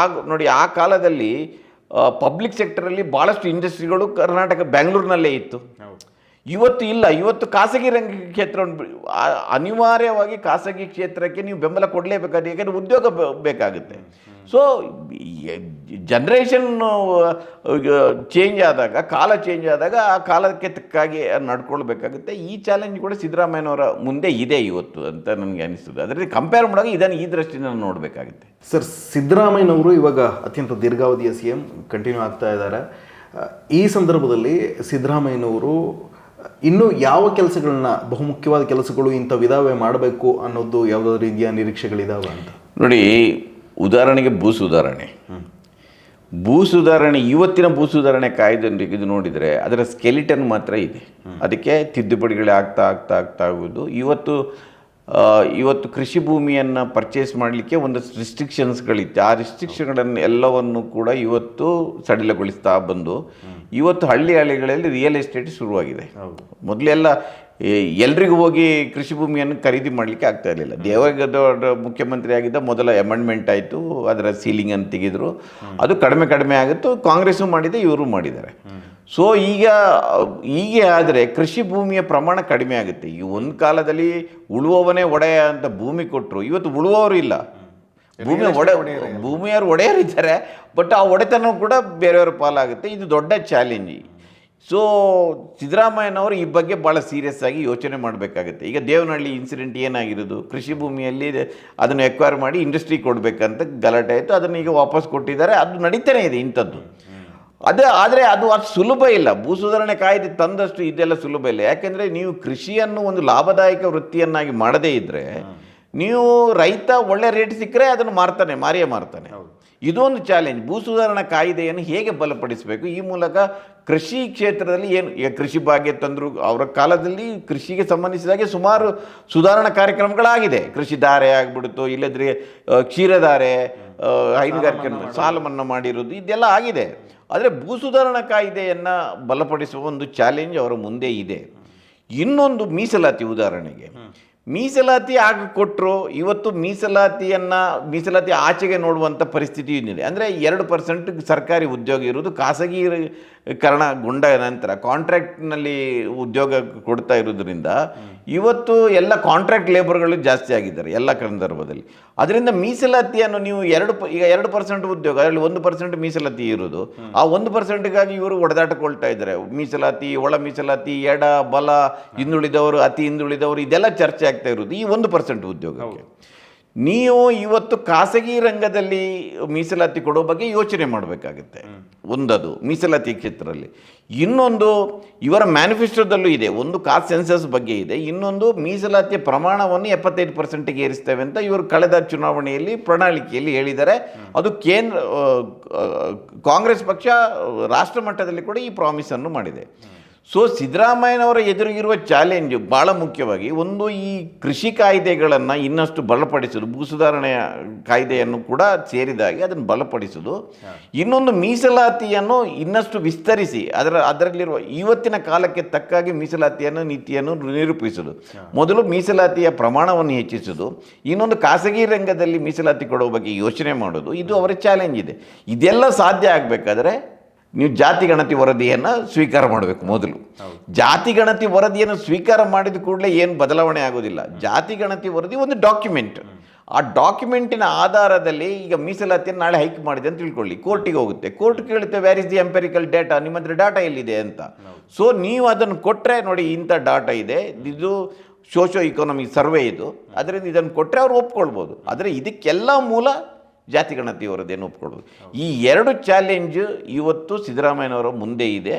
ನೋಡಿ, ಆ ಕಾಲದಲ್ಲಿ ಪಬ್ಲಿಕ್ ಸೆಕ್ಟರಲ್ಲಿ ಭಾಳಷ್ಟು ಇಂಡಸ್ಟ್ರಿಗಳು ಕರ್ನಾಟಕ ಬೆಂಗಳೂರಿನಲ್ಲೇ ಇತ್ತು. ಇವತ್ತು ಇಲ್ಲ. ಇವತ್ತು ಖಾಸಗಿ ರಂಗ ಕ್ಷೇತ್ರವನ್ನು ಅನಿವಾರ್ಯವಾಗಿ ಖಾಸಗಿ ಕ್ಷೇತ್ರಕ್ಕೆ ನೀವು ಬೆಂಬಲ ಕೊಡಲೇಬೇಕಾದ್ರೆ, ಯಾಕೆಂದರೆ ಉದ್ಯೋಗ ಬೇಕಾಗುತ್ತೆ. ಸೊ ಜನ್ರೇಷನ್ ಚೇಂಜ್ ಆದಾಗ, ಕಾಲ ಚೇಂಜ್ ಆದಾಗ ಆ ಕಾಲಕ್ಕೆ ತಕ್ಕಾಗಿ ನಡ್ಕೊಳ್ಬೇಕಾಗುತ್ತೆ. ಈ ಚಾಲೆಂಜ್ ಕೂಡ ಸಿದ್ದರಾಮಯ್ಯನವರ ಮುಂದೆ ಇದೆ ಇವತ್ತು ಅಂತ ನನಗೆ ಅನಿಸ್ತದೆ. ಅದರಲ್ಲಿ ಕಂಪೇರ್ ಮಾಡುವಾಗ ಇದನ್ನು ಈ ದೃಷ್ಟಿಯಿಂದ ನೋಡಬೇಕಾಗುತ್ತೆ. ಸರ್, ಸಿದ್ದರಾಮಯ್ಯನವರು ಇವಾಗ ಅತ್ಯಂತ ದೀರ್ಘಾವಧಿಯ CM ಕಂಟಿನ್ಯೂ ಆಗ್ತಾ ಇದ್ದಾರೆ. ಈ ಸಂದರ್ಭದಲ್ಲಿ ಸಿದ್ದರಾಮಯ್ಯನವರು ಇನ್ನೂ ಯಾವ ಕೆಲಸಗಳನ್ನ, ಬಹುಮುಖ್ಯವಾದ ಕೆಲಸಗಳು ಇಂಥವಿದಾವೆ ಮಾಡಬೇಕು ಅನ್ನೋದು ಯಾವುದಾದ್ರು ರೀತಿಯ ನಿರೀಕ್ಷೆಗಳಿದಾವೆ ಅಂತ? ನೋಡಿ, ಉದಾಹರಣೆಗೆ ಭೂ ಸುಧಾರಣೆ ಇವತ್ತಿನ ಭೂ ಸುಧಾರಣೆ ಕಾಯ್ದೆ ಇದು ನೋಡಿದರೆ ಅದರ ಸ್ಕೆಲಿಟನ್ ಮಾತ್ರ ಇದೆ. ಅದಕ್ಕೆ ತಿದ್ದುಪಡಿಗಳೇ ಆಗ್ತಾ ಆಗುವುದು. ಇವತ್ತು ಕೃಷಿ ಭೂಮಿಯನ್ನು ಪರ್ಚೇಸ್ ಮಾಡಲಿಕ್ಕೆ ಒಂದಷ್ಟು ರಿಸ್ಟ್ರಿಕ್ಷನ್ಸ್ಗಳಿತ್ತು. ಆ ರಿಸ್ಟ್ರಿಕ್ಷನ್ಗಳನ್ನು ಎಲ್ಲವನ್ನು ಕೂಡ ಇವತ್ತು ಸಡಿಲಗೊಳಿಸ್ತಾ ಬಂದು ಇವತ್ತು ಹಳ್ಳಿಗಳಲ್ಲಿ ರಿಯಲ್ ಎಸ್ಟೇಟ್ ಶುರುವಾಗಿದೆ. ಮೊದಲೆಲ್ಲ ಎಲ್ರಿಗೂ ಹೋಗಿ ಕೃಷಿ ಭೂಮಿಯನ್ನು ಖರೀದಿ ಮಾಡಲಿಕ್ಕೆ ಆಗ್ತಾ ಇರಲಿಲ್ಲ. ದೇವೇಗೌಡ ಮುಖ್ಯಮಂತ್ರಿ ಆಗಿದ್ದ ಮೊದಲ ಅಮೆಂಡ್ಮೆಂಟ್ ಆಯಿತು, ಅದರ ಸೀಲಿಂಗನ್ನು ತೆಗೆದರು. ಅದು ಕಡಿಮೆ ಆಗುತ್ತೋ, ಕಾಂಗ್ರೆಸ್ಸು ಮಾಡಿದೆ, ಇವರು ಮಾಡಿದ್ದಾರೆ. ಸೊ ಹೀಗೆ ಆದರೆ ಕೃಷಿ ಭೂಮಿಯ ಪ್ರಮಾಣ ಕಡಿಮೆ ಆಗುತ್ತೆ. ಈ ಒಂದು ಕಾಲದಲ್ಲಿ ಉಳುವವನೇ ಒಡೆಯ ಅಂತ ಭೂಮಿ ಕೊಟ್ಟರು, ಇವತ್ತು ಉಳುವವರು ಇಲ್ಲ. ಭೂಮಿಯವರು ಒಡೆಯರಿದ್ದಾರೆ, ಬಟ್ ಆ ಒಡೆತನ ಕೂಡ ಬೇರೆಯವರ ಪಾಲಾಗುತ್ತೆ. ಇದು ದೊಡ್ಡ ಚಾಲೆಂಜ್. ಸೊ ಸಿದ್ದರಾಮಯ್ಯನವರು ಈ ಬಗ್ಗೆ ಭಾಳ ಸೀರಿಯಸ್ ಆಗಿ ಯೋಚನೆ ಮಾಡಬೇಕಾಗುತ್ತೆ. ಈಗ ದೇವನಹಳ್ಳಿ ಇನ್ಸಿಡೆಂಟ್ ಏನಾಗಿರೋದು, ಕೃಷಿ ಭೂಮಿಯಲ್ಲಿ ಅದನ್ನು ಎಕ್ವೈರ್ ಮಾಡಿ ಇಂಡಸ್ಟ್ರಿ ಕೊಡಬೇಕಂತ ಗಲಾಟೆ ಆಯಿತು, ಅದನ್ನು ಈಗ ವಾಪಸ್ ಕೊಟ್ಟಿದ್ದಾರೆ. ಅದು ನಡೀತಾನೆ ಇದೆ ಇಂಥದ್ದು. ಆದರೆ ಅದು ಅಷ್ಟು ಸುಲಭ ಇಲ್ಲ. ಭೂ ಸುಧಾರಣೆ ಕಾಯ್ದೆ ತಂದಷ್ಟು ಇದೆಲ್ಲ ಸುಲಭ ಇಲ್ಲ. ಯಾಕೆಂದರೆ ನೀವು ಕೃಷಿಯನ್ನು ಒಂದು ಲಾಭದಾಯಕ ವೃತ್ತಿಯನ್ನಾಗಿ ಮಾಡದೇ ಇದ್ದರೆ, ನೀವು ರೈತ ಒಳ್ಳೆ ರೇಟ್ ಸಿಕ್ಕರೆ ಅದನ್ನು ಮಾರಿಯೇ ಮಾರ್ತಾನೆ. ಇದೊಂದು ಚಾಲೆಂಜ್. ಭೂ ಸುಧಾರಣಾ ಕಾಯ್ದೆಯನ್ನು ಹೇಗೆ ಬಲಪಡಿಸಬೇಕು, ಈ ಮೂಲಕ ಕೃಷಿ ಕ್ಷೇತ್ರದಲ್ಲಿ ಏನು ಈಗ ಕೃಷಿ ಭಾಗ್ಯ ತಂದರು, ಅವರ ಕಾಲದಲ್ಲಿ ಕೃಷಿಗೆ ಸಂಬಂಧಿಸಿದಾಗೆ ಸುಮಾರು ಸುಧಾರಣಾ ಕಾರ್ಯಕ್ರಮಗಳಾಗಿದೆ. ಕೃಷಿ ಧಾರೆ ಆಗಿಬಿಡ್ತು, ಇಲ್ಲದ್ರೆ ಕ್ಷೀರಧಾರೆ, ಹೈನುಗಾರಿಕೆ ಸಾಲ ಮನ್ನಾ ಮಾಡಿರೋದು, ಇದೆಲ್ಲ ಆಗಿದೆ. ಆದರೆ ಭೂ ಸುಧಾರಣಾ ಕಾಯ್ದೆಯನ್ನು ಬಲಪಡಿಸುವ ಒಂದು ಚಾಲೆಂಜ್ ಅವರ ಮುಂದೆ ಇದೆ. ಇನ್ನೊಂದು ಮೀಸಲಾತಿ, ಉದಾಹರಣೆಗೆ ಮೀಸಲಾತಿ ಆಗ ಕೊಟ್ಟರು, ಇವತ್ತು ಮೀಸಲಾತಿ ಆಚೆಗೆ ನೋಡುವಂಥ ಪರಿಸ್ಥಿತಿ ಇದೆ. ಅಂದರೆ 2% ಸರ್ಕಾರಿ ಉದ್ಯೋಗ ಇರೋದು, ಖಾಸಗೀಕರಣಗೊಂಡ ನಂತರ ಕಾಂಟ್ರಾಕ್ಟ್ನಲ್ಲಿ ಉದ್ಯೋಗ ಕೊಡ್ತಾ ಇರೋದ್ರಿಂದ ಇವತ್ತು ಎಲ್ಲ ಕಾಂಟ್ರಾಕ್ಟ್ ಲೇಬರ್ಗಳು ಜಾಸ್ತಿ ಆಗಿದ್ದಾರೆ ಎಲ್ಲ ಸಂದರ್ಭದಲ್ಲಿ. ಅದರಿಂದ ಮೀಸಲಾತಿಯನ್ನು ನೀವು ಈಗ 2% ಉದ್ಯೋಗ, ಅದರಲ್ಲಿ 1% ಮೀಸಲಾತಿ ಇರೋದು, ಆ 1%ಗಾಗಿ ಇವರು ಹೊಡೆದಾಟಕೊಳ್ತಾ ಇದ್ದಾರೆ. ಮೀಸಲಾತಿ, ಒಳ ಮೀಸಲಾತಿ, ಎಡ ಬಲ, ಹಿಂದುಳಿದವರು, ಅತಿ ಹಿಂದುಳಿದವರು, ಇದೆಲ್ಲ ಚರ್ಚೆ ಆಗ್ತಾ ಇರೋದು ಈ 1% ಉದ್ಯೋಗಕ್ಕೆ. ನೀವು ಇವತ್ತು ಖಾಸಗಿ ರಂಗದಲ್ಲಿ ಮೀಸಲಾತಿ ಕೊಡೋ ಬಗ್ಗೆ ಯೋಚನೆ ಮಾಡಬೇಕಾಗುತ್ತೆ. ಒಂದದು ಮೀಸಲಾತಿ ಕ್ಷೇತ್ರದಲ್ಲಿ. ಇನ್ನೊಂದು ಇವರ ಮ್ಯಾನಿಫೆಸ್ಟೋದಲ್ಲೂ ಇದೆ, ಒಂದು ಕಾಸ್ಟ್ ಸೆನ್ಸಸ್ ಬಗ್ಗೆ ಇದೆ, ಇನ್ನೊಂದು ಮೀಸಲಾತಿಯ ಪ್ರಮಾಣವನ್ನು 75%ಗೆ ಏರಿಸ್ತೇವೆ ಅಂತ ಇವರು ಕಳೆದ ಚುನಾವಣೆಯಲ್ಲಿ ಪ್ರಣಾಳಿಕೆಯಲ್ಲಿ ಹೇಳಿದ್ದಾರೆ. ಅದು ಕಾಂಗ್ರೆಸ್ ಪಕ್ಷ ರಾಷ್ಟ್ರ ಮಟ್ಟದಲ್ಲಿ ಕೂಡ ಈ ಪ್ರಾಮಿಸನ್ನು ಮಾಡಿದೆ. ಸೊ ಸಿದ್ದರಾಮಯ್ಯನವರ ಎದುರಿಗಿರುವ ಚಾಲೆಂಜು ಭಾಳ ಮುಖ್ಯವಾಗಿ ಒಂದು, ಈ ಕೃಷಿ ಕಾಯ್ದೆಗಳನ್ನು ಇನ್ನಷ್ಟು ಬಲಪಡಿಸೋದು, ಭೂ ಸುಧಾರಣೆಯ ಕಾಯ್ದೆಯನ್ನು ಕೂಡ ಸೇರಿದಾಗಿ ಅದನ್ನು ಬಲಪಡಿಸೋದು. ಇನ್ನೊಂದು ಮೀಸಲಾತಿಯನ್ನು ಇನ್ನಷ್ಟು ವಿಸ್ತರಿಸಿ ಅದರಲ್ಲಿರುವ ಇವತ್ತಿನ ಕಾಲಕ್ಕೆ ತಕ್ಕಾಗಿ ಮೀಸಲಾತಿಯನ್ನು ನೀತಿಯನ್ನು ನಿರೂಪಿಸೋದು. ಮೊದಲು ಮೀಸಲಾತಿಯ ಪ್ರಮಾಣವನ್ನು ಹೆಚ್ಚಿಸೋದು, ಇನ್ನೊಂದು ಖಾಸಗಿ ರಂಗದಲ್ಲಿ ಮೀಸಲಾತಿ ಕೊಡುವ ಬಗ್ಗೆ ಯೋಚನೆ ಮಾಡೋದು. ಇದು ಅವರ ಚಾಲೆಂಜ್ ಇದೆ. ಇದೆಲ್ಲ ಸಾಧ್ಯ ಆಗಬೇಕಾದ್ರೆ ನೀವು ಜಾತಿ ಗಣತಿ ವರದಿಯನ್ನು ಸ್ವೀಕಾರ ಮಾಡಬೇಕು. ಮೊದಲು ಜಾತಿ ಗಣತಿ ವರದಿಯನ್ನು ಸ್ವೀಕಾರ ಮಾಡಿದ ಕೂಡಲೇ ಏನು ಬದಲಾವಣೆ ಆಗೋದಿಲ್ಲ. ಜಾತಿ ಗಣತಿ ವರದಿ ಒಂದು ಡಾಕ್ಯುಮೆಂಟ್. ಆ ಡಾಕ್ಯುಮೆಂಟಿನ ಆಧಾರದಲ್ಲಿ ಈಗ ಮೀಸಲಾತಿಯನ್ನು ನಾಳೆ ಹೈಕ್ ಮಾಡಿದೆ ಅಂತ ತಿಳ್ಕೊಳ್ಳಿ, ಕೋರ್ಟಿಗೆ ಹೋಗುತ್ತೆ. ಕೋರ್ಟ್ ಕೇಳುತ್ತೆ, where is the empirical data, ನಿಮ್ಮ ಹತ್ರ ಡಾಟಾ ಎಲ್ಲಿದೆ ಅಂತ. ಸೊ ನೀವು ಅದನ್ನು ಕೊಟ್ಟರೆ, ನೋಡಿ ಇಂಥ ಡಾಟಾ ಇದೆ, ಇದು ಸೋಷೋ ಇಕಾನಮಿಕ್ ಸರ್ವೆ ಇದು, ಅದರಿಂದ ಇದನ್ನು ಕೊಟ್ಟರೆ ಅವ್ರು ಒಪ್ಕೊಳ್ಬೋದು. ಆದರೆ ಇದಕ್ಕೆಲ್ಲ ಮೂಲ ಜಾತಿ ಗಣತಿ ವರದಿಯನ್ನು ಒಪ್ಕೊಳ್ಳೋದು. ಈ 2 ಚಾಲೆಂಜ್ ಇವತ್ತು ಸಿದ್ದರಾಮಯ್ಯನವರ ಮುಂದೆ ಇದೆ.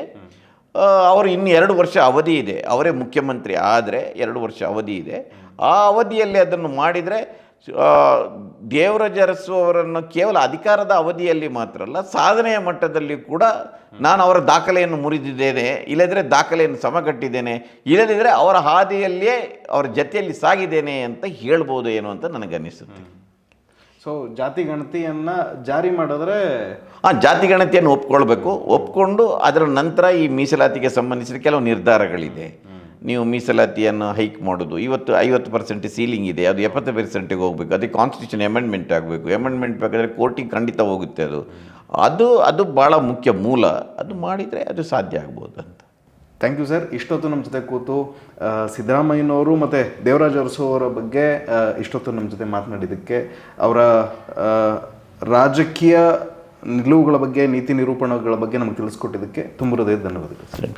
ಅವರು ಇನ್ನು 2 ವರ್ಷ ಅವಧಿ ಇದೆ, ಅವರೇ ಮುಖ್ಯಮಂತ್ರಿ ಆದರೆ 2 ವರ್ಷ ಅವಧಿ ಇದೆ. ಆ ಅವಧಿಯಲ್ಲಿ ಅದನ್ನು ಮಾಡಿದರೆ ದೇವರಾಜ ಅರಸು ಅವರನ್ನು ಕೇವಲ ಅಧಿಕಾರದ ಅವಧಿಯಲ್ಲಿ ಮಾತ್ರ ಅಲ್ಲ, ಸಾಧನೆಯ ಮಟ್ಟದಲ್ಲಿ ಕೂಡ ನಾನು ಅವರ ದಾಖಲೆಯನ್ನು ಮುರಿದಿದ್ದೇನೆ, ಇಲ್ಲದಿದ್ದರೆ ದಾಖಲೆಯನ್ನು ಸಮಗಟ್ಟಿದ್ದೇನೆ, ಇಲ್ಲದಿದ್ದರೆ ಅವರ ಹಾದಿಯಲ್ಲಿಯೇ ಅವರ ಜೊತೆಯಲ್ಲಿ ಸಾಗಿದ್ದೇನೆ ಅಂತ ಹೇಳ್ಬೋದು ಏನು ಅಂತ ನನಗನ್ನಿಸುತ್ತೆ. ಸೊ ಜಾತಿ ಗಣತಿಯನ್ನು ಜಾರಿ ಮಾಡಿದ್ರೆ, ಜಾತಿ ಗಣತಿಯನ್ನು ಒಪ್ಕೊಂಡು ಅದರ ನಂತರ ಈ ಮೀಸಲಾತಿಗೆ ಸಂಬಂಧಿಸಿದ ಕೆಲವು ನಿರ್ಧಾರಗಳಿದೆ. ನೀವು ಮೀಸಲಾತಿಯನ್ನು ಹೈಕ್ ಮಾಡೋದು, ಇವತ್ತು 50% ಸೀಲಿಂಗ್ ಇದೆ, ಅದು 70%ಗೆ ಹೋಗಬೇಕು. ಅದಕ್ಕೆ ಕಾನ್ಸ್ಟಿಟ್ಯೂಷನ್ ಅಮೆಂಡ್ಮೆಂಟ್ ಆಗಬೇಕು. ಅಮೆಂಡ್ಮೆಂಟ್ ಬೇಕಾದರೆ ಕೋರ್ಟಿಗೆ ಖಂಡಿತ ಹೋಗುತ್ತೆ. ಅದು ಭಾಳ ಮುಖ್ಯ ಮೂಲ. ಅದು ಮಾಡಿದರೆ ಅದು ಸಾಧ್ಯ ಆಗ್ಬೋದು ಅಂತ. Thank you sir. ಇಷ್ಟೊತ್ತು ನಮ್ಮ ಜೊತೆ ಕೂತು ಸಿದ್ದರಾಮಯ್ಯನವರು ಮತ್ತು ದೇವರಾಜ ಅರಸು ಅವರ ಬಗ್ಗೆ ಇಷ್ಟೊತ್ತು ನಮ್ಮ ಜೊತೆ ಮಾತನಾಡಿದ್ದಕ್ಕೆ, ಅವರ ರಾಜಕೀಯ ನಿಲುವುಗಳ ಬಗ್ಗೆ, ನೀತಿ ನಿರೂಪಣೆಗಳ ಬಗ್ಗೆ ನಮಗೆ ತಿಳಿಸ್ಕೊಟ್ಟಿದ್ದಕ್ಕೆ ತುಂಬ ಹೃದಯದ ಧನ್ಯವಾದಗಳು.